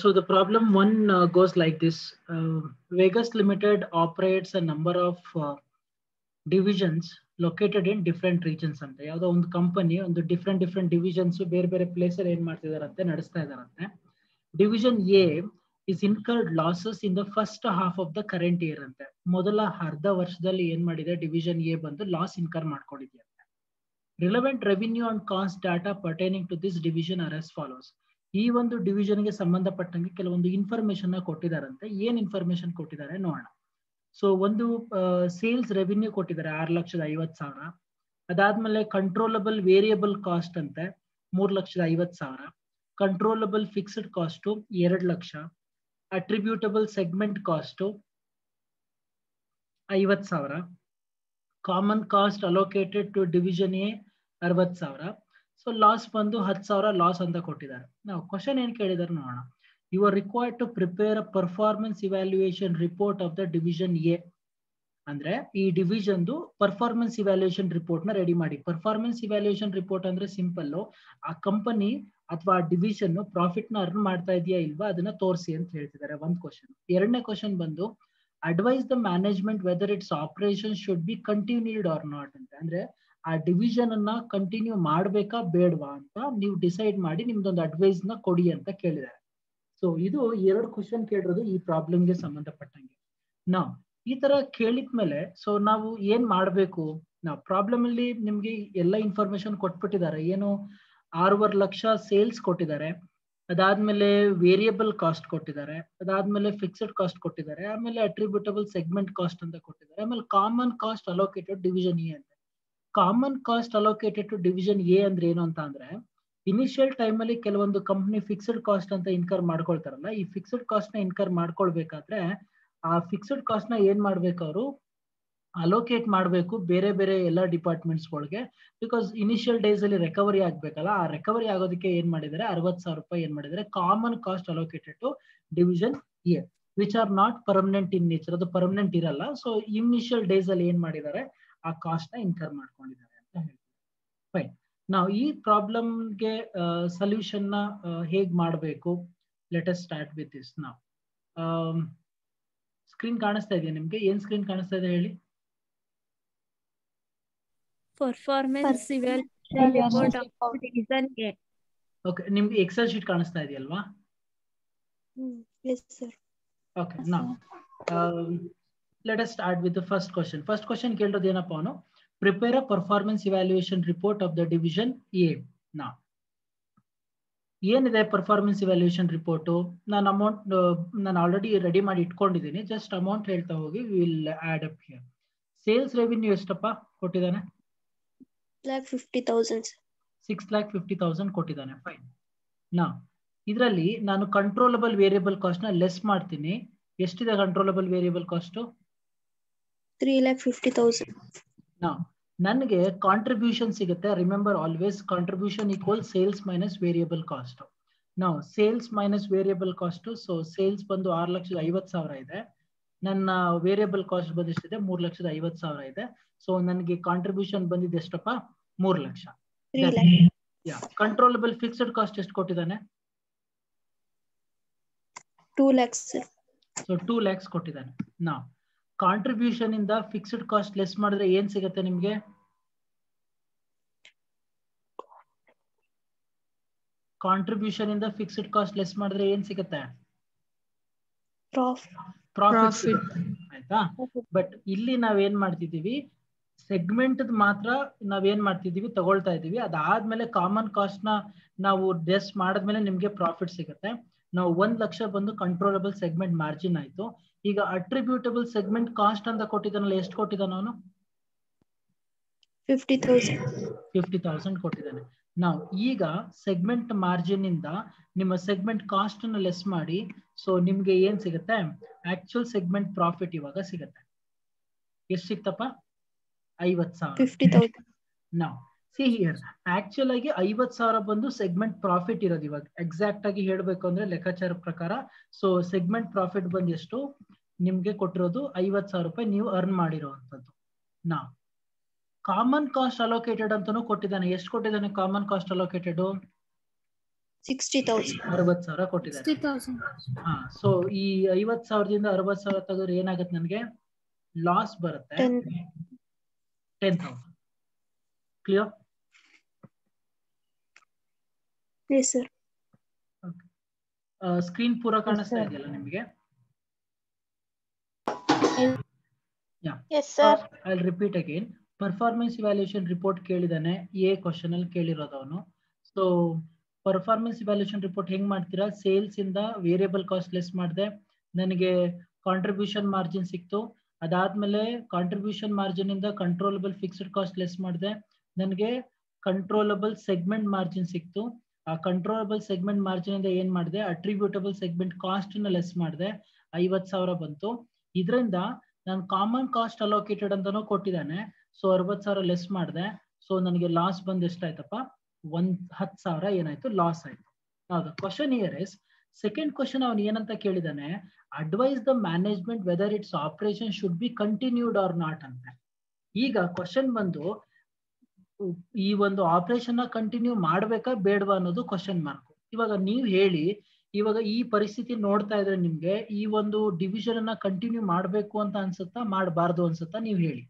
So the problem one goes like this. Vegas Limited operates a number of divisions located in different regions ಅಂತ ಯಾವುದೋ ಒಂದು company ಒಂದು different divisions ಬೇರೆ ಬೇರೆ place ಅಲ್ಲಿ ಏನ್ ಮಾಡ್ತಿದಾರಂತೆ ನಡೆಸ್ತಾ ಇದಾರಂತೆ. Division A is incurred losses in the first half of the current year ಅಂತೆ. ಮೊದಲ ಅರ್ಧ ವರ್ಷದಲ್ಲಿ ಏನ್ ಮಾಡಿದೆ ಡಿವಿಷನ್ ಎ ಬಂದು ಲಾಸ್ ಇನ್ಕರ್ ಮಾಡ್ಕೊಂಡಿದೆಯಂತೆ. Relevant revenue and cost data pertaining to this division are as follows. ಈ ಒಂದು ಡಿವಿಷನ್ ಗೆ ಸಂಬಂಧಪಟ್ಟಂಗೆ ಕೆಲವೊಂದು ಇನ್ಫಾರ್ಮೇಶನ್ ಕೊಟ್ಟಿದಾರಂತೆ. ಏನ್ ಇನ್ಫಾರ್ಮೇಶನ್ ಕೊಟ್ಟಿದ್ದಾರೆ ನೋಡೋಣ. ಸೊ ಒಂದು ಸೇಲ್ಸ್ ರೆವಿನ್ಯೂ ಕೊಟ್ಟಿದ್ದಾರೆ 6,50,000. ಅದಾದ್ಮೇಲೆ ಕಂಟ್ರೋಲಬಲ್ ವೇರಿಯಬಲ್ ಕಾಸ್ಟ್ ಅಂತೆ 3,50,000. Controllable fixed cost 2 lakh. Attributable segment cost 50,000. Common cost allocated to division A 60,000. So loss ಬಂದು 10,000 ಲಾಸ್ ಅಂತ ಕೊಟ್ಟಿದ್ದಾರೆ. ನಾವು ಕ್ವಶನ್ ಏನ್ ಕೇಳಿದಾರೆ ನೋಡೋಣ. You are required to prepare a performance evaluation report of the division A. ಅಂದ್ರೆ ಈ ಡಿವಿಷನ್ ಪರ್ಫಾರ್ಮೆನ್ಸ್ ಇವ್ಯಾಲ್ಯೂಯೇಷನ್ ರಿಪೋರ್ಟ್ ನ ರೆಡಿ ಮಾಡಿ. ಪರ್ಫಾರ್ಮೆನ್ಸ್ ಇವ್ಯಾಲ್ಯೂಯೇಷನ್ ರಿಪೋರ್ಟ್ ಅಂದ್ರೆ ಸಿಂಪಲ್, ಆ ಕಂಪನಿ ಅಥವಾ ಡಿವಿಷನ್ ಪ್ರಾಫಿಟ್ ನ ಅರ್ನ್ ಮಾಡ್ತಾ ಇದೆಯಾ ಇಲ್ವಾ ಅದನ್ನ ತೋರಿಸಿ ಅಂತ ಹೇಳ್ತಿದ್ದಾರೆ. ಒಂದು ಕ್ವಶನ್. ಎರಡನೇ ಕ್ವಶನ್ ಬಂದು advise the management whether its operation should be continued or not ಅಂತ. ಅಂದ್ರೆ ಆ ಡಿವಿಷನ್ ಅನ್ನ ಕಂಟಿನ್ಯೂ ಮಾಡ್ಬೇಕಾ ಬೇಡವಾ ಅಂತ ನೀವು ಡಿಸೈಡ್ ಮಾಡಿ ನಿಮ್ದೊಂದು ಅಡ್ವೈಸ್ ನ ಕೊಡಿ ಅಂತ ಕೇಳಿದ್ದಾರೆ. ಸೊ ಇದು 2 ಕ್ವಶನ್ ಕೇಳಿರೋದು ಈ ಪ್ರಾಬ್ಲಮ್ಗೆ ಸಂಬಂಧಪಟ್ಟಂಗೆ. ನಾವು ಈ ತರ ಕೇಳಿದ್ಮೇಲೆ ಸೊ ನಾವು ಏನ್ ಮಾಡ್ಬೇಕು. ನಾವು ಪ್ರಾಬ್ಲಮ್ ಅಲ್ಲಿ ನಿಮ್ಗೆ ಎಲ್ಲ ಇನ್ಫಾರ್ಮೇಶನ್ ಕೊಟ್ಬಿಟ್ಟಿದ್ದಾರೆ. ಏನು 6.5 ಲಕ್ಷ ಸೇಲ್ಸ್ ಕೊಟ್ಟಿದ್ದಾರೆ, ಅದಾದ್ಮೇಲೆ ವೇರಿಯಬಲ್ ಕಾಸ್ಟ್ ಕೊಟ್ಟಿದ್ದಾರೆ, ಅದಾದ್ಮೇಲೆ ಫಿಕ್ಸ್ಡ್ ಕಾಸ್ಟ್ ಕೊಟ್ಟಿದ್ದಾರೆ, ಆಮೇಲೆ ಅಟ್ರಿಬ್ಯೂಟಬಲ್ ಸೆಗ್ಮೆಂಟ್ ಕಾಸ್ಟ್ ಅಂತ ಕೊಟ್ಟಿದ್ದಾರೆ, ಆಮೇಲೆ common cost allocated division A ಅಂತ. Common cost allocated to division A ಅಂದ್ರೆ ಏನು ಅಂತ ಅಂದ್ರೆ ಇನಿಷಿಯಲ್ ಟೈಮ್ ಅಲ್ಲಿ ಕೆಲವೊಂದು ಕಂಪನಿ ಫಿಕ್ಸ್ಡ್ ಕಾಸ್ಟ್ ಅಂತ ಇನ್ಕರ್ ಮಾಡ್ಕೊಳ್ತಾರಲ್ಲ, ಈ ಫಿಕ್ಸ್ಡ್ ಕಾಸ್ಟ್ ನ ಇನ್ಕರ್ ಮಾಡ್ಕೊಳ್ಬೇಕಾದ್ರೆ ಆ ಫಿಕ್ಸ್ಡ್ ಕಾಸ್ಟ್ ನ ಏನ್ ಮಾಡ್ಬೇಕು ಅವರು ಅಲೋಕೇಟ್ ಮಾಡಬೇಕು ಬೇರೆ ಬೇರೆ ಎಲ್ಲ ಡಿಪಾರ್ಟ್ಮೆಂಟ್ಸ್ ಗಳಿಗೆ. ಬಿಕಾಸ್ ಇನಿಷಿಯಲ್ ಡೇಸ್ ಅಲ್ಲಿ ರಿಕವರಿ ಆಗ್ಬೇಕಲ್ಲ, ಆ ರಿಕವರಿ ಆಗೋದಕ್ಕೆ ಏನ್ ಮಾಡಿದ್ದಾರೆ 60,000 ರೂಪಾಯಿ ಏನ್ ಮಾಡಿದ್ದಾರೆ common cost allocated to division A which are not permanent in nature. ಅದು ಪರ್ಮನೆಂಟ್ ಇರಲ್ಲ. ಸೊ ಇನಿಷಿಯಲ್ ಡೇಸ್ ಅಲ್ಲಿ ಏನ್ ಮಾಡಿದ್ದಾರೆ ಆ ಕಾಸ್ಟ್ ನ ಇನ್ಕರ್ ಮಾಡ್ಕೊಂಡಿದ್ದಾರೆ ಅಂತ ಹೇಳ್ತಾರೆ. ಫೈನ್. ನಾವು ಈ ಪ್ರಾಬ್ಲಮ್ಗೆ ಸೊಲ್ಯೂಷನ್ ನ ಹೇಗ್ ಮಾಡಬೇಕು. Let us start with this. ನಾವು ಸ್ಕ್ರೀನ್ ಕಾಣಿಸ್ತಾ ಇದೆಯಾ ನಿಮ್ಗೆ? ಏನ್ ಸ್ಕ್ರೀನ್ ಕಾಣಿಸ್ತಾ ಇದೆ ಹೇಳಿ. Performance evaluation report of division A. Okay, ನಿಮ್ಗೆ ಎಕ್ಸೆಲ್ ಶೀಟ್ ಕಾಣಿಸ್ತಾ ಇದೆಯಲ್ವಾ? Yes sir. Okay, now let us start with the first question. First question ಕೇಳಿರೋದು ಏನಪ್ಪ ಅವನು prepare a performance evaluation report of the division A. Now ಏನಿದೆ performance evaluation report? ನಾನು amount ನಾನು already ready ಮಾಡಿ ಇಟ್ಕೊಂಡಿದ್ದೀನಿ. Just amount ಹೇಳ್ತಾ ಹೋಗಿ will add up here. Sales revenue ಎಷ್ಟಪ್ಪ ಕೊಟ್ಟಿದ್ದಾನೆ? 6,50,000. 6,50,000 ಕೊಟ್ಟಿದ್ದಾನೆ. ಫೈನ್. ನಾ ಇದರಲ್ಲಿ ನಾನು ಕಂಟ್ರೋಲಬಲ್ ವೇರಿಯಬಲ್ ಕಾಸ್ಟ್ ನ ಲೆಸ್ ಮಾಡ್ತೀನಿ. ಎಷ್ಟಿದೆ ಕಂಟ್ರೋಲಬಲ್ ವೇರಿಯಬಲ್ ಕಾಸ್ಟ್? 3,50,000. ನಾ ನನಗೆ ಕಾಂಟ್ರಿಬ್ಯೂಷನ್ ಸಿಗುತ್ತೆ. Remember always contribution equal sales minus variable cost. ನಾವು sales minus variable cost. So sales ಬಂದು 6,50,000 ಇದೆ. ನನ್ನ ವೇರಿಯಬಲ್ ಕಾಸ್ಟ್ ಬಂದಿಷ್ಟಿದೆ 3,50,000 ಇದೆ. ಸೊ ನನಗೆ ಕಾಂಟ್ರಿಬ್ಯೂಷನ್ ಬಂದಿದೆ ಎಷ್ಟಪ್ಪ? 3 ಲಕ್ಷ. ಕಂಟ್ರೋಲಬಲ್ ಫಿಕ್ಸ್ಡ್ ಕಾಸ್ಟ್ ಎಷ್ಟು ಕೊಟ್ಟಿದ್ದಾನೆ? 2 lakhs. ಸೊ 2 lakhs ಕೊಟ್ಟಿದ್ದಾನೆ. ನಾವು ಕಾಂಟ್ರಿಬ್ಯೂಷನ್ ಇಂದ ಫಿಕ್ಸ್ಡ್ ಕಾಸ್ಟ್ ಲೆಸ್ ಮಾಡಿದ್ರೆ ಏನ್ ಸಿಗುತ್ತೆ ನಿಮ್ಗೆ? ಕಾಂಟ್ರಿಬ್ಯೂಷನ್ ಇಂದ ಫಿಕ್ಸ್ಡ್ ಕಾಸ್ಟ್ ಲೆಸ್ ಮಾಡಿದ್ರೆ ಏನ್ ಸಿಗುತ್ತೆ? ಪ್ರಾಫಿಟ್. ಆಯ್ತಾ? ಬಟ್ ಇಲ್ಲಿ ನಾವೇನ್ ಮಾಡ್ತಿದೀವಿ, ಸೆಗ್ಮೆಂಟ್ ಮಾತ್ರ ನಾವೇನ್ ಮಾಡ್ತಿದೀವಿ ತಗೊಳ್ತಾ ಇದೀವಿ. ಅದಾದ್ಮೇಲೆ ಕಾಮನ್ ಕಾಸ್ಟ್ ನ ನಾವು ಲೆಸ್ ಮಾಡಿದ್ಮೇಲೆ ನಿಮ್ಗೆ ಪ್ರಾಫಿಟ್ ಸಿಗುತ್ತೆ. ನಾವು 1 ಲಕ್ಷ ಬಂದು ಕಂಟ್ರೋಲಬಲ್ ಸೆಗ್ಮೆಂಟ್ ಮಾರ್ಜಿನ್ ಆಯ್ತು. ಈಗ ಅಟ್ರಿಬ್ಯೂಟಬಲ್ ಸೆಗ್ಮೆಂಟ್ ಕಾಸ್ಟ್ ಅಂತ ಕೊಟ್ಟಿದ್ದಾನಲ್ಲ, ಎಷ್ಟು ಕೊಟ್ಟಿದ್ದಾನ ಅವನು? 50,000 ಕೊಟ್ಟಿದ್ದಾನೆ. ನಾವು ಈಗ ಸೆಗ್ಮೆಂಟ್ ಮಾರ್ಜಿನ್ ಇಂದ ನಿಮ್ಮ ಸೆಗ್ಮೆಂಟ್ ಕಾಸ್ಟ್ ಅನ್ನು ಲೆಸ್ ಮಾಡಿ. ಸೊ ನಿಮ್ಗೆ ಏನ್ ಸಿಗುತ್ತೆ? ಆಕ್ಚುಯಲ್ ಸೆಗ್ಮೆಂಟ್ ಪ್ರಾಫಿಟ್ ಇವಾಗ ಸಿಗುತ್ತೆ. ಎಷ್ಟು ಸಿಕ್ತಪ್ಪ? 50,000. ನಾವು ಸಿ ಹಿಯರ್ ಆಕ್ಚುಯಲ್ ಆಗಿ 50,000 ಬಂದು ಸೆಗ್ಮೆಂಟ್ ಪ್ರಾಫಿಟ್ ಇರೋದು. ಇವಾಗ ಎಕ್ಸಾಕ್ಟ್ ಆಗಿ ಹೇಳ್ಬೇಕು ಅಂದ್ರೆ ಲೆಕ್ಕಾಚಾರ ಪ್ರಕಾರ ಸೊ ಸೆಗ್ಮೆಂಟ್ ಪ್ರಾಫಿಟ್ ಬಂದು ಎಷ್ಟು ನಿಮ್ಗೆ ಕೊಟ್ಟಿರೋದು? 50,000 ರೂಪಾಯಿ ನೀವು ಅರ್ನ್ ಮಾಡಿರುವಂತದ್ದು. ನಾವು ಕಾಮನ್ ಕಾಸ್ಟ್ ಅಲೋಕೇಟೆಡ್ ಅಂತಾನು ಕೊಟ್ಟಿದ್ದಾನೆ. ಎಷ್ಟು ಕೊಟ್ಟಿದ್ದಾನೆ ಕಾಮನ್ ಕಾಸ್ಟ್ ಅಲೋಕೇಟೆಡ್? 60,000. 60,000 ಕೊಟ್ಟಿದ್ದಾರೆ. 60,000. ಹಾ, ಸೊ ಈ 50,000ದಿಂದ 60,000 ತೆಗೆದ್ರೆ ಏನಾಗುತ್ತೆ ನನಗೆ? ಲಾಸ್ ಬರುತ್ತೆ 10,000. ಕ್ಲಿಯರ್? Yes, sir. ಸ್ಕ್ರೀನ್ ಪೂರ ಕಾಣಿಸ್ತಾ ಇದೆಯಲ್ಲ ನಿಮಗೆ? Yes, sir. I'll repeat again. Performance evaluation report ಕೇಳಿದಾನೆ, ಎ ಕ್ವಶನ್ ಅಲ್ಲಿ ಕೇಳಿರೋದವನು. ಸೊ ಪರ್ಫಾರ್ಮೆನ್ಸ್ ಇವ್ಯಾಲ್ಯೂಯೇಷನ್ ರಿಪೋರ್ಟ್ ಹೆಂಗ್ ಮಾಡ್ತೀರಾ? ಸೇಲ್ಸ್ ಇಂದ ವೇರಿಯಬಲ್ ಕಾಸ್ಟ್ ಲೆಸ್ ಮಾಡಿದೆ, ನನಗೆ ಕಾಂಟ್ರಿಬ್ಯೂಷನ್ ಮಾರ್ಜಿನ್ ಸಿಕ್ತು. ಅದಾದ್ಮೇಲೆ ಕಾಂಟ್ರಿಬ್ಯೂಷನ್ ಮಾರ್ಜಿನ್ ಇಂದ ಕಂಟ್ರೋಲಬಲ್ ಫಿಕ್ಸ್ಡ್ ಕಾಸ್ಟ್ ಲೆಸ್ ಮಾಡಿದೆ, ನನಗೆ ಕಂಟ್ರೋಲಬಲ್ ಸೆಗ್ಮೆಂಟ್ ಮಾರ್ಜಿನ್ ಸಿಕ್ತು. ಆ ಕಂಟ್ರೋಲಬಲ್ ಸೆಗ್ಮೆಂಟ್ ಮಾರ್ಜಿನ್ ಇಂದ ಏನ್ ಮಾಡಿದೆ? ಅಟ್ರಿಬ್ಯೂಟಬಲ್ ಸೆಗ್ಮೆಂಟ್ ಕಾಸ್ಟ್ ನ ಲೆಸ್ ಮಾಡಿದೆ, 50,000 ಬಂತು. ಇದರಿಂದ ನಾನು ಕಾಮನ್ ಕಾಸ್ಟ್ ಅಲೋಕೇಟೆಡ್ ಅಂತಾನೂ ಕೊಟ್ಟಿದ್ದಾನೆ. ಸೊ 60,000 ಲೆಸ್ ಮಾಡಿದೆ. ಸೊ ನನಗೆ ಲಾಸ್ ಬಂದು ಎಷ್ಟಾಯ್ತಪ್ಪ? 10,000 ಏನಾಯ್ತು? ಲಾಸ್ ಆಯ್ತು. ಹೌದು. Question here is, second question ಅವನು ಏನಂತ ಕೇಳಿದಾನೆ? Advise the management whether its operation should be continued or not ಅಂತ. ಈಗ ಕ್ವಶನ್ ಬಂದು ಈ ಒಂದು ಆಪರೇಷನ್ ನ ಕಂಟಿನ್ಯೂ ಮಾಡ್ಬೇಕಾ ಬೇಡವಾ ಅನ್ನೋದು ಕ್ವಶನ್ ಮಾರ್ಕ್. ಇವಾಗ ನೀವು ಹೇಳಿ, ಇವಾಗ ಈ ಪರಿಸ್ಥಿತಿ ನೋಡ್ತಾ ಇದ್ರೆ ನಿಮ್ಗೆ ಈ ಒಂದು ಡಿವಿಷನ್ ಅನ್ನ ಕಂಟಿನ್ಯೂ ಮಾಡ್ಬೇಕು ಅಂತ ಅನ್ಸುತ್ತಾ, ಮಾಡಬಾರ್ದು ಅನ್ಸುತ್ತಾ? ನೀವು ಹೇಳಿ.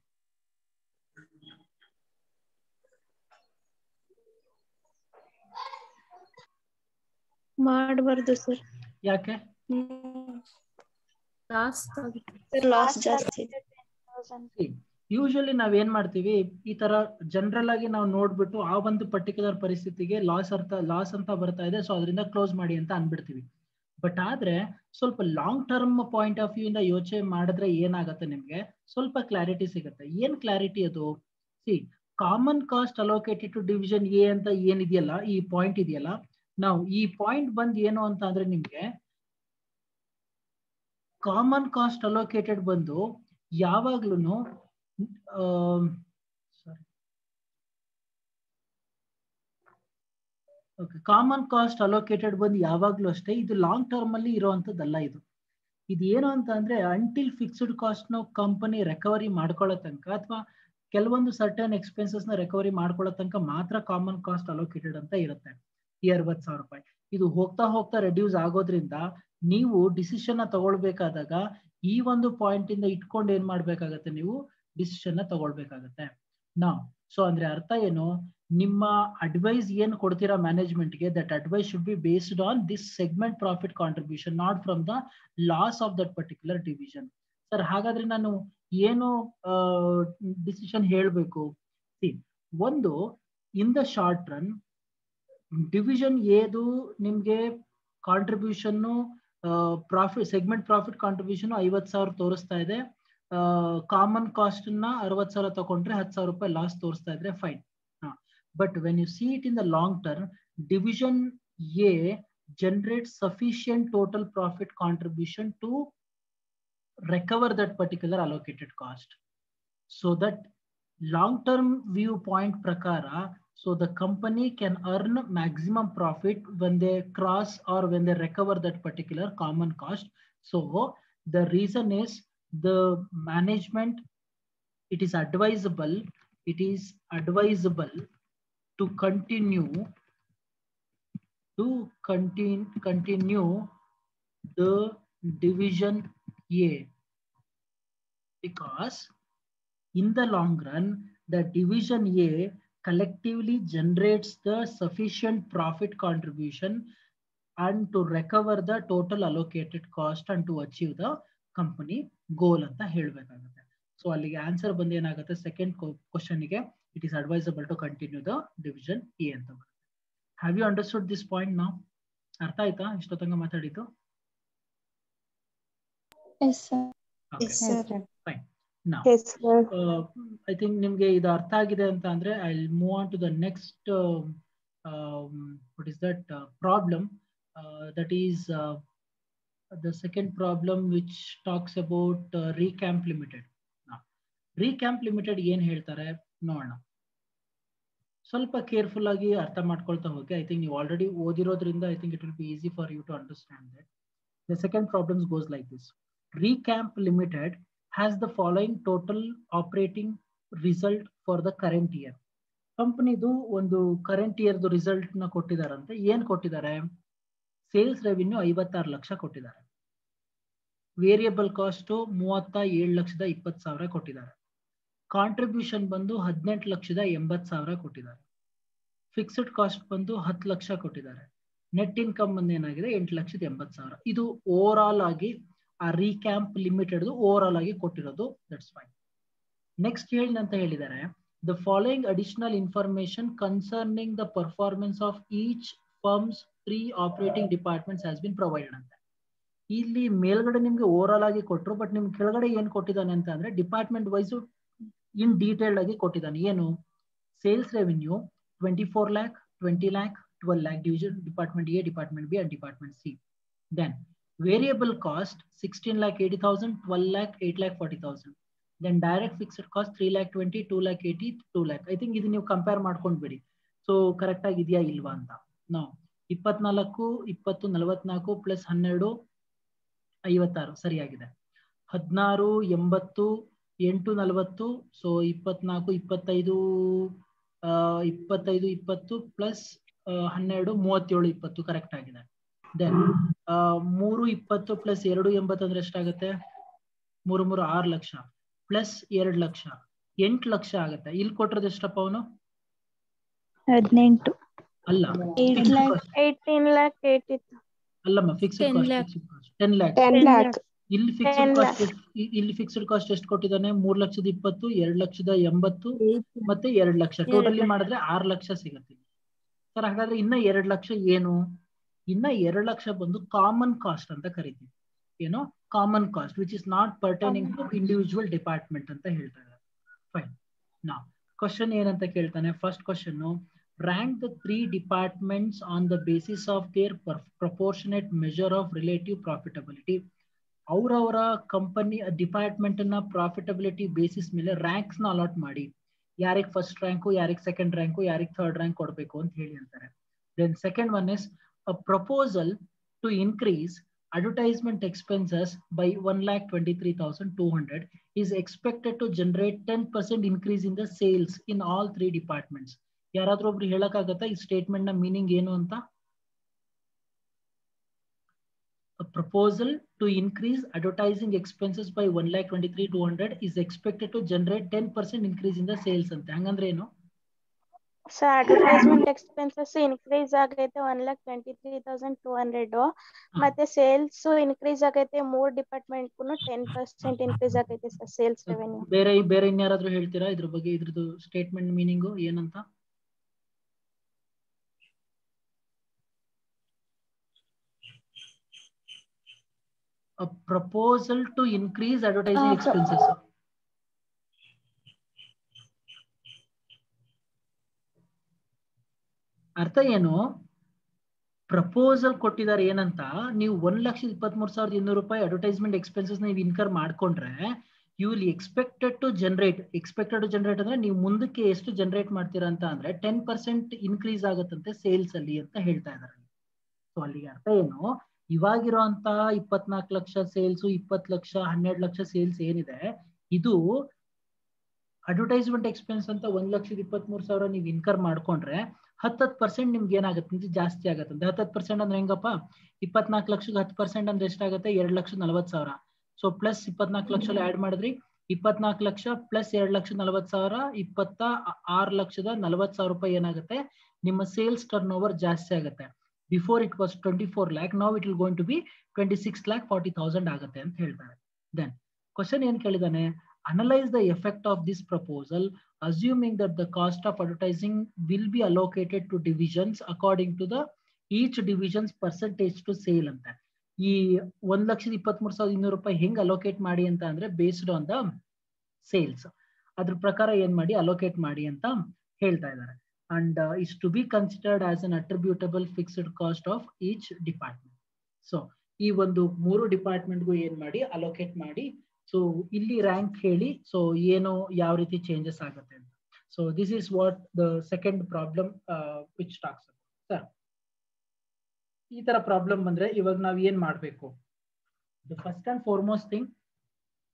ಮಾಡಬಾರ್ದು ಸರ್. ಯಾಕೆ? ಲಾಸ್ ಜಾಸ್ತಿ. ಯೂಶಲಿ ನಾವೇನ್ ಮಾಡ್ತೀವಿ, ಈ ತರ ಜನರಲ್ ಆಗಿ ನಾವು ನೋಡ್ಬಿಟ್ಟು ಆ ಒಂದು ಪರ್ಟಿಕ್ಯುಲರ್ ಪರಿಸ್ಥಿತಿಗೆ ಲಾಸ್ ಅಂತ ಬರ್ತಾ ಇದೆ, ಸೊ ಅದರಿಂದ ಕ್ಲೋಸ್ ಮಾಡಿ ಅಂತ ಅನ್ಬಿಡ್ತೀವಿ. ಬಟ್ ಆದ್ರೆ ಸ್ವಲ್ಪ long term point of view ಇಂದ ಯೋಚನೆ ಮಾಡಿದ್ರೆ ಏನಾಗುತ್ತೆ, ನಿಮ್ಗೆ ಸ್ವಲ್ಪ ಕ್ಲಾರಿಟಿ ಸಿಗುತ್ತೆ. ಏನ್ ಕ್ಲಾರಿಟಿ ಅದು? See, common cost allocated to division A ಅಂತ ಏನಿದೆಯಲ್ಲ, ಈ ಪಾಯಿಂಟ್ ಇದೆಯಲ್ಲ, ನಾವು ಈ ಪಾಯಿಂಟ್ ಬಂದ್ ಏನು ಅಂತ ಅಂದ್ರೆ ನಿಮ್ಗೆ ಕಾಮನ್ ಕಾಸ್ಟ್ ಅಲೋಕೇಟೆಡ್ ಬಂದು ಯಾವಾಗ್ಲೂ ಕಾಮನ್ ಕಾಸ್ಟ್ ಅಲೋಕೇಟೆಡ್ ಬಂದು ಯಾವಾಗ್ಲೂ ಅಷ್ಟೇ, ಇದು ಲಾಂಗ್ ಟರ್ಮ್ ಅಲ್ಲಿ ಇರುವಂತದ್ದಲ್ಲ. ಇದು ಏನು ಅಂತ ಅಂದ್ರೆ ಅಂಟಿಲ್ ಫಿಕ್ಸ್ಡ್ ಕಾಸ್ಟ್ ನ ಕಂಪನಿ ರಿಕವರಿ ಮಾಡ್ಕೊಳ್ಳೋ ತನಕ, ಅಥವಾ ಕೆಲವೊಂದು ಸರ್ಟನ್ ಎಕ್ಸ್ಪೆನ್ಸಸ್ ನ ರಿಕವರಿ ಮಾಡ್ಕೊಳ್ಳೋ ತನಕ ಮಾತ್ರ ಕಾಮನ್ ಕಾಸ್ಟ್ ಅಲೋಕೇಟೆಡ್ ಅಂತ ಇರುತ್ತೆ. ಈ 60,000 ರೂಪಾಯಿ ಇದು ಹೋಗ್ತಾ ಹೋಗ್ತಾ ರೆಡ್ಯೂಸ್ ಆಗೋದ್ರಿಂದ ನೀವು ಡಿಸಿಷನ್ ನ ತಗೊಳ್ಬೇಕಾದಾಗ ಈ ಒಂದು ಪಾಯಿಂಟ್ ಇಂದ ಇಟ್ಕೊಂಡು ಏನ್ ಮಾಡ್ಬೇಕಾಗತ್ತೆ? ನೀವು ಡಿಸಿಷನ್ ನ ತಗೊಳ್ಬೇಕಾಗತ್ತೆ. ನಾವು ಸೊ ಅಂದ್ರೆ ಅರ್ಥ ಏನು? ನಿಮ್ಮ ಅಡ್ವೈಸ್ ಏನು ಕೊಡ್ತೀರಾ ಮ್ಯಾನೇಜ್ಮೆಂಟ್ಗೆ, that advise should be based on this segment profit contribution, not from the loss of that particular division. Sir ಹಾಗಾದ್ರೆ ನಾನು ಏನು ಡಿಸಿಷನ್ ಹೇಳಬೇಕು? ಒಂದು, in the short run division ಏದು ನಿಮ್ಗೆ contribution profit segment profit contribution 50,000 ತೋರಿಸ್ತಾ ಇದೆ, ಕಾಮನ್ ಕಾಸ್ಟ್ ನ 60,000 ತಗೊಂಡ್ರೆ 10,000 ರೂಪಾಯಿ ಲಾಸ್ ತೋರಿಸ್ತಾ ಇದ್ರೆ fine. But when U C it in the long term, division A generates sufficient total profit contribution to recover that particular allocated cost. So that long-term viewpoint prakara, so the company can earn maximum profit when they cross or when they recover that particular common cost. So the reason is the management, it is advisable to continue the division A, because in the long run the division A collectively generates the sufficient profit contribution and to recover the total allocated cost and to achieve the company goal ಅಂತ ಹೇಳಬೇಕಾಗುತ್ತೆ. So ಅಲ್ಲಿಗೆ answer ಬಂದು ಏನಾಗುತ್ತೆ? Second question ಗೆ it is advisable to continue the division A ಅಂತ ಬರುತ್ತೆ. Have you understood this point now? ಅರ್ಥ ಆಯ್ತಾ ಇಷ್ಟೊತ್ತಂಗ ಮಾತಾಡಿದ್ದು? Yes, sir. Okay. Yes, sir. Fine. Now, Yes, sir. I think ನಿಮ್ಗೆ ಇದು ಅರ್ಥ ಆಗಿದೆ ಅಂತ ಅಂದ್ರೆ I'll move on to the next what is that problem, that is the second problem which talks about Recamp Limited. Now, Recamp Limited ಏನ್ ಹೇಳ್ತಾರೆ ನೋಡೋಣ. ಸ್ವಲ್ಪ ಕೇರ್ಫುಲ್ ಆಗಿ ಅರ್ಥ ಮಾಡ್ಕೊಳ್ತಾ ಹೋಗಿ. ಐ ಥಿಂಕ್ ನೀವು ಆಲ್ರೆಡಿ ಓದಿರೋದ್ರಿಂದ I think it will be easy for you to understand that. The second problems goes like this. Recamp Limited has the following total operating result for the current year. ಕಂಪನಿದು ಒಂದು current ಇಯರ್ದು result ನ ಕೊಟ್ಟಿದಾರಂತೆ. ಏನ್ ಕೊಟ್ಟಿದ್ದಾರೆ? Sales revenue 56 lakh ಕೊಟ್ಟಿದ್ದಾರೆ. Variable cost 37,20,000 ಕೊಟ್ಟಿದ್ದಾರೆ. Contribution ಬಂದು 18,80,000 ಕೊಟ್ಟಿದ್ದಾರೆ. Fixed cost ಬಂದು 10 ಲಕ್ಷ ಕೊಟ್ಟಿದ್ದಾರೆ. ನೆಟ್ ಇನ್ಕಮ್ ಬಂದು ಏನಾಗಿದೆ 8,80,000. ಇದು ಓವರ್ ಆಲ್ ಆಗಿ ಆ ರೀಕ್ಯಾಂಪ್ ಲಿಮಿಟೆಡ್ ಓವರ್ ಆಲ್ ಆಗಿ ಕೊಟ್ಟಿರೋದು. That's fine. ನೆಕ್ಸ್ಟ್ ಏನಂತ ಹೇಳಿದ್ದಾರೆ, the following additional information concerning the performance of each firm's 3 operating departments has been provided ಅಂತ. ಇಲ್ಲಿ ಮೇಲ್ಗಡೆ ನಿಮ್ಗೆ ಓವರ್ ಆಲ್ ಆಗಿ ಕೊಟ್ಟರು, ಬಟ್ ನಿಮ್ಗೆ ಕೆಳಗಡೆ ಏನ್ ಕೊಟ್ಟಿದ್ದಾನೆ ಅಂತ ಅಂದ್ರೆ ಡಿಪಾರ್ಟ್ಮೆಂಟ್ ವೈಸ್ ಇನ್ ಡೀಟೇಲ್ಡ್ ಆಗಿ ಕೊಟ್ಟಿದ್ದಾನೆ. ಏನು? Sales revenue 24 lakh, 20 lakh, 12 lakh division department A, department B and department C. Then variable cost 16,80,000, 12 lakh, 8,40,000. Then direct fixed cost 3,20,000, 2,80,000, 2 lakh. I think ಇದು ನೀವು ಕಂಪೇರ್ ಮಾಡ್ಕೊಂಡ್ಬಿಡಿ. ಸೊ ಕರೆಕ್ಟ್ ಆಗಿದೆಯಾ ಇಲ್ವಾ ಅಂತ. ನಾವು 24, 20, 44 ಪ್ಲಸ್ 12 56 ಸರಿಯಾಗಿದೆ. 16, 80, 8, 40. ಸೊ 24, 25, 25, 20 ಪ್ಲಸ್ 12, 37, 20 ಕರೆಕ್ಟ್ ಆಗಿದೆ. Then 3, 20 plus 2, 80 ಅಂದ್ರೆ ಎಷ್ಟಾಗುತ್ತೆ? 3, 3, 6 ಲಕ್ಷ ಪ್ಲಸ್ 2 ಲಕ್ಷ 8 ಲಕ್ಷ ಆಗುತ್ತೆ. ಇಲ್ಲಿ ಕೊಟ್ಟಿರೋದು ಎಷ್ಟಪ್ಪ ಅವನು? 18. ಅಲ್ಲ, 18 lakh 80. ಅಲ್ಲಮ್ಮ, ಫಿಕ್ಸ್ಡ್ ಕಾಸ್ಟ್ 10 lakh. ಇಲ್ಲಿ ಫಿಕ್ಸ್ಡ್ ಕಾಸ್ಟ್ ಇಲ್ಲಿ ಫಿಕ್ಸ್ಡ್ ಕಾಸ್ಟ್ ಎಷ್ಟು ಕೊಟ್ಟಿದ್ದಾನೆ? 3,20,000, 2,80,000 ಮತ್ತೆ 2 ಲಕ್ಷ. ಟೋಟಲಿ ಮಾಡಿದ್ರೆ 6 ಲಕ್ಷ ಸಿಗುತ್ತೆ ಸರ್. ಹಾಗಾದ್ರೆ ಇನ್ನ 2 ಲಕ್ಷ ಏನು? ಇನ್ನ 2 ಲಕ್ಷ ಬಂದು ಕಾಮನ್ ಕಾಸ್ಟ್ ಅಂತ ಕರಿತೀವಿ. ಏನೋ common cost which is not pertaining to individual department ಅಂತ ಹೇಳ್ತಾ ಇದ್ದಾರೆ. ಫೈನ್. ನಾ ಕ್ವಶನ್ ಏನಂತ ಕೇಳ್ತಾನೆ? First question, rank the 3 departments on the basis of their proportionate measure of relative profitability. ಅವರವರ ಕಂಪನಿ ಡಿಪಾರ್ಟ್ಮೆಂಟ್ ನ ಪ್ರಾಫಿಟಬಿಲಿಟಿ ಬೇಸಿಸ್ ಮೇಲೆ ರ್ಯಾಂಕ್ಸ್ ನ ಅಲಾಟ್ ಮಾಡಿ, ಯಾರಿಗೆ ಫಸ್ಟ್ ರ್ಯಾಂಕು, ಯಾರಿಗೆ ಸೆಕೆಂಡ್ ರ್ಯಾಂಕು, ಯಾರಿಗೆ ಥರ್ಡ್ ರ್ಯಾಂಕ್ ಕೊಡಬೇಕು ಅಂತ ಹೇಳಿ ಅಂತಾರೆ. Then second one is a proposal to increase advertisement expenses by 1,23,200 is expected to generate 10% increase in the sales in all 3 departments. ಯಾರಾದ್ರೂ ಒಬ್ರು ಹೇಳಕ್ಕಾಗತ್ತಾ ಈ ಸ್ಟೇಟ್ಮೆಂಟ್ ನ ಮೀನಿಂಗ್ ಏನು ಅಂತ? A proposal to increase advertising expenses by 1,23,200 is expected to generate 10% increase in the sales ಅಂತ. ಹಂಗಂದ್ರೆ ಏನು? So advertisement expenses increase ಆಗೈತೆ 1,23,200 ಮತ್ತೆ ಸೇಲ್ಸ್ ಇನ್ಕ್ರೀಸ್ ಆಗೈತೆ 3 ಡಿಪಾರ್ಟ್ಮೆಂಟ್ 10% ಇನ್ಕ್ರೀಸ್ ಆಗೈತೆ ಸರ್ ಸೇಲ್ಸ್ ರೆವೆನ್ಯೂ. ಬೇರೆ ಇನ್ಯಾರಾದ್ರೂ ಹೇಳ್ತೀರಾ ಇದ್ರ ಬಗ್ಗೆ? ಇದ್ರದ್ದು ಸ್ಟೇಟ್ಮೆಂಟ್ ಮೀನಿಂಗು ಏನಂತ? A proposal to increase advertising expenses. ಅರ್ಥ ಏನು? ಪ್ರಪೋಸಲ್ ಕೊಟ್ಟಿದ್ದಾರೆ ಏನಂತ, ನೀವು 1,23,200 ರೂಪಾಯಿ ಅಡ್ವರ್ಟೈಸ್ಮೆಂಟ್ ಎಕ್ಸ್ಪೆನ್ಸಸ್ ನೀವು ಇನ್ಕರ್ ಮಾಡ್ಕೊಂಡ್ರೆ you will expected to generate ಅಂದ್ರೆ ನೀವು ಮುಂದಕ್ಕೆ ಎಷ್ಟು ಜನರೇಟ್ ಮಾಡ್ತೀರಾ ಅಂತ ಅಂದ್ರೆ 10% ಇನ್ಕ್ರೀಸ್ ಆಗುತ್ತಂತೆ ಸೇಲ್ಸ್ ಅಲ್ಲಿ ಅಂತ ಹೇಳ್ತಾ ಇದ್ದಾರೆ. ಸೊ ಅಲ್ಲಿಗೆ ಅರ್ಥ ಏನು, ಇವಾಗಿರುವಂತ 24 ಲಕ್ಷ ಸೇಲ್ಸ್, 20 ಲಕ್ಷ, 12 ಲಕ್ಷ ಸೇಲ್ಸ್ ಏನಿದೆ, ಇದು ಅಡ್ವರ್ಟೈಸ್ಮೆಂಟ್ ಎಕ್ಸ್ಪೆನ್ಸ್ ಅಂತ 1,23,000 ನೀವು ಇನ್ಕರ್ ಮಾಡ್ಕೊಂಡ್ರೆ 10% ನಿಮ್ಗೆ ಏನಾಗುತ್ತೆ ಜಾಸ್ತಿ ಆಗತ್ತಂತೆ. 10% ಅಂದ್ರೆ ಹೆಂಗಪ್ಪ? 24 ಲಕ್ಷಕ್ಕೆ 10% ಅಂದ್ರೆ ಎಷ್ಟಾಗುತ್ತೆ? 2,40,000. ಸೊ ಪ್ಲಸ್ 24 ಲಕ್ಷ ಆಡ್ ಮಾಡಿದ್ರಿ, 24 ಲಕ್ಷ ಪ್ಲಸ್ 2,40,000 26,40,000 ರೂಪಾಯಿ ಏನಾಗುತ್ತೆ? ನಿಮ್ಮ ಸೇಲ್ಸ್ ಟರ್ನ್ ಓವರ್ ಜಾಸ್ತಿ ಆಗುತ್ತೆ. Before it was 24 lakh, now it will going to be 26,40,000 ಆಗುತ್ತೆ ಅಂತ ಹೇಳ್ತಾರೆ. ದೆನ್ ಕ್ವಶನ್ ಏನ್ ಕೇಳಿದಾನೆ? Analyze the effect of this proposal assuming that the cost of advertising will be allocated to divisions according to the each division's percentage to sale ಅಂತ. ಈ 1,23,200 ರೂಪಾಯಿ ಹೆಂಗ್ allocate ಮಾಡಿ ಅಂತ ಅಂದ್ರೆ ಬೇಸ್ಡ್ ಆನ್ ದ ಸೇಲ್ಸ್, ಅದ್ರ ಪ್ರಕಾರ ಏನ್ ಮಾಡಿ ಅಲೋಕೇಟ್ ಮಾಡಿ ಅಂತ ಹೇಳ್ತಾ ಇದ್ದಾರೆ. And is to be considered as an attributable fixed cost of each department. So ಈ ಒಂದು 3 ಡಿಪಾರ್ಟ್ಮೆಂಟ್ಗೂ ಏನ್ ಮಾಡಿ ಅಲೋಕೇಟ್ ಮಾಡಿ, ಸೊ ಇಲ್ಲಿ ರ್ಯಾಂಕ್ ಹೇಳಿ, ಸೊ ಏನು ಯಾವ ರೀತಿ ಚೇಂಜಸ್ ಆಗುತ್ತೆ ಅಂತ. So this is what the second problem which talks sir. ಈ ತರ ಪ್ರಾಬ್ಲಮ್ ಬಂದ್ರೆ ಇವಾಗ ನಾವ್ ಏನ್ ಮಾಡ್ಬೇಕು? The first and foremost thing,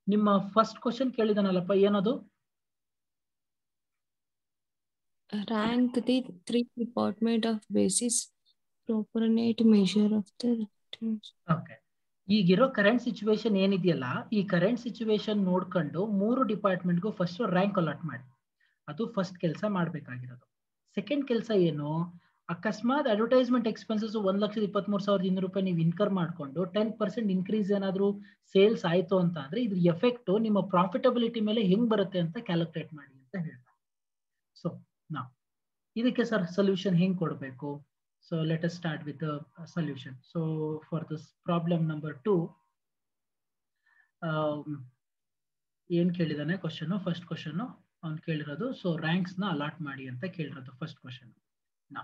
ನಿಮ್ಮ ಫಸ್ಟ್ ಕ್ವಶನ್ ಕೇಳಿದಾನಲ್ಲಪ್ಪ, ಏನದು? rank the 3 department of basis proportionate measure of the returns. Okay, ಈಗಿರೋ ಕರೆಂಟ್ ಸಿಚುವೇಶನ್ ಏನಿದೆಯಲ್ಲ, ಈ ಕರೆಂಟ್ ಸಿಚುವೇಶನ್ ನೋಡ್ಕೊಂಡು 3 ಡಿಪಾರ್ಟ್ಮೆಂಟ್ಗೂ ಫಸ್ಟ್ ರ್ಯಾಂಕ್ ಅಲಾಟ್ ಮಾಡಿ. ಅದು ಫಸ್ಟ್ ಕೆಲಸ ಮಾಡಬೇಕಾಗಿರೋದು. ಸೆಕೆಂಡ್ ಕೆಲಸ ಏನು, ಅಕಸ್ಮಾತ್ ಅಡ್ವರ್ಟೈಸ್ಮೆಂಟ್ ಎಕ್ಸ್ಪೆನ್ಸಸ್ 1,23,200 ರೂಪಾಯಿ ನೀವು ಇನ್ಕರ್ ಮಾಡಿಕೊಂಡು 10% ಇನ್ಕ್ರೀಸ್ ಏನಾದರೂ ಸೇಲ್ಸ್ ಆಯಿತು ಅಂತ ಅಂದ್ರೆ ಇದ್ರ ಎಫೆಕ್ಟ್ ನಿಮ್ಮ ಪ್ರಾಫಿಟಬಿಲಿಟಿ ಮೇಲೆ ಹೆಂಗ್ ಬರುತ್ತೆ ಅಂತ ಕ್ಯಾಲ್ಕುಲೇಟ್ ಮಾಡಿ ಅಂತ ಹೇಳ್ತಾರೆ. ಸೊ ನಾವು ಇದಕ್ಕೆ ಸೊಲ್ಯೂಷನ್ ಹೆಂಗ್ ಕೊಡಬೇಕು? So let us start with the solution. So for this problem number 2, ಏನ್ ಕೇಳಿದಾನೆ ಕ್ವಶನ್? ಫಸ್ಟ್ ಕ್ವಶನ್ ಅವ್ನು ಕೇಳಿರೋದು, ಸೊ ರ್ಯಾಂಕ್ಸ್ ನ ಅಲಾಟ್ ಮಾಡಿ ಅಂತ ಕೇಳಿರೋದು ಫಸ್ಟ್ ಕ್ವಶನ್. ನಾ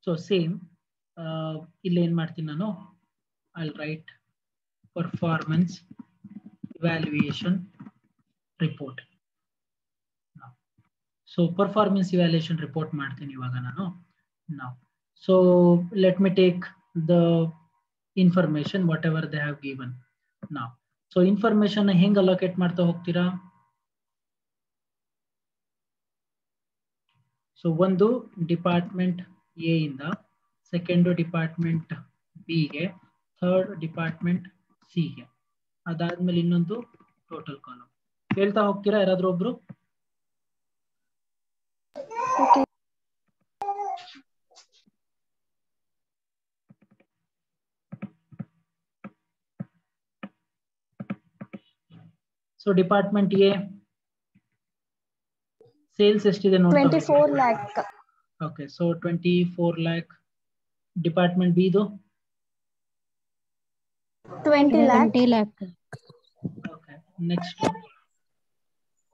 ಸೊ ಸೇಮ್ ಇಲ್ಲಿ ಏನ್ ಮಾಡ್ತೀನಿ ನಾನು, I right performance evaluation report. So performance evaluation report ಮಾಡ್ತೀನಿ ಇವಾಗ ನಾನು. Now, so let me take the information whatever they have given. Now, so information ಹೆಂಗ್ allocate ಮಾಡ್ತಾ ಹೋಗ್ತೀರಾ? ಸೊ ಒಂದು ಡಿಪಾರ್ಟ್ಮೆಂಟ್ ಎ ಇಂದ, ಸೆಕೆಂಡ್ ಡಿಪಾರ್ಟ್ಮೆಂಟ್ ಬಿ ಗೆ, ಥರ್ಡ್ ಡಿಪಾರ್ಟ್ಮೆಂಟ್ ಸಿ ಗೆ, ಅದಾದ್ಮೇಲೆ ಇನ್ನೊಂದು ಟೋಟಲ್ ಕಾಲಮ್. ಹೇಳ್ತಾ ಹೋಗ್ತೀರಾ ಯಾರಾದ್ರೂ ಒಬ್ರು? ಸೊ ಡಿಪಾರ್ಟ್ಮೆಂಟ್ ಎ ಸೇಲ್ಸ್ ಎಷ್ಟಿದೆ ನೋಡಿ? 24 lakh. Okay, so 24 lakh. Department B ದು 20 lakh. Okay, next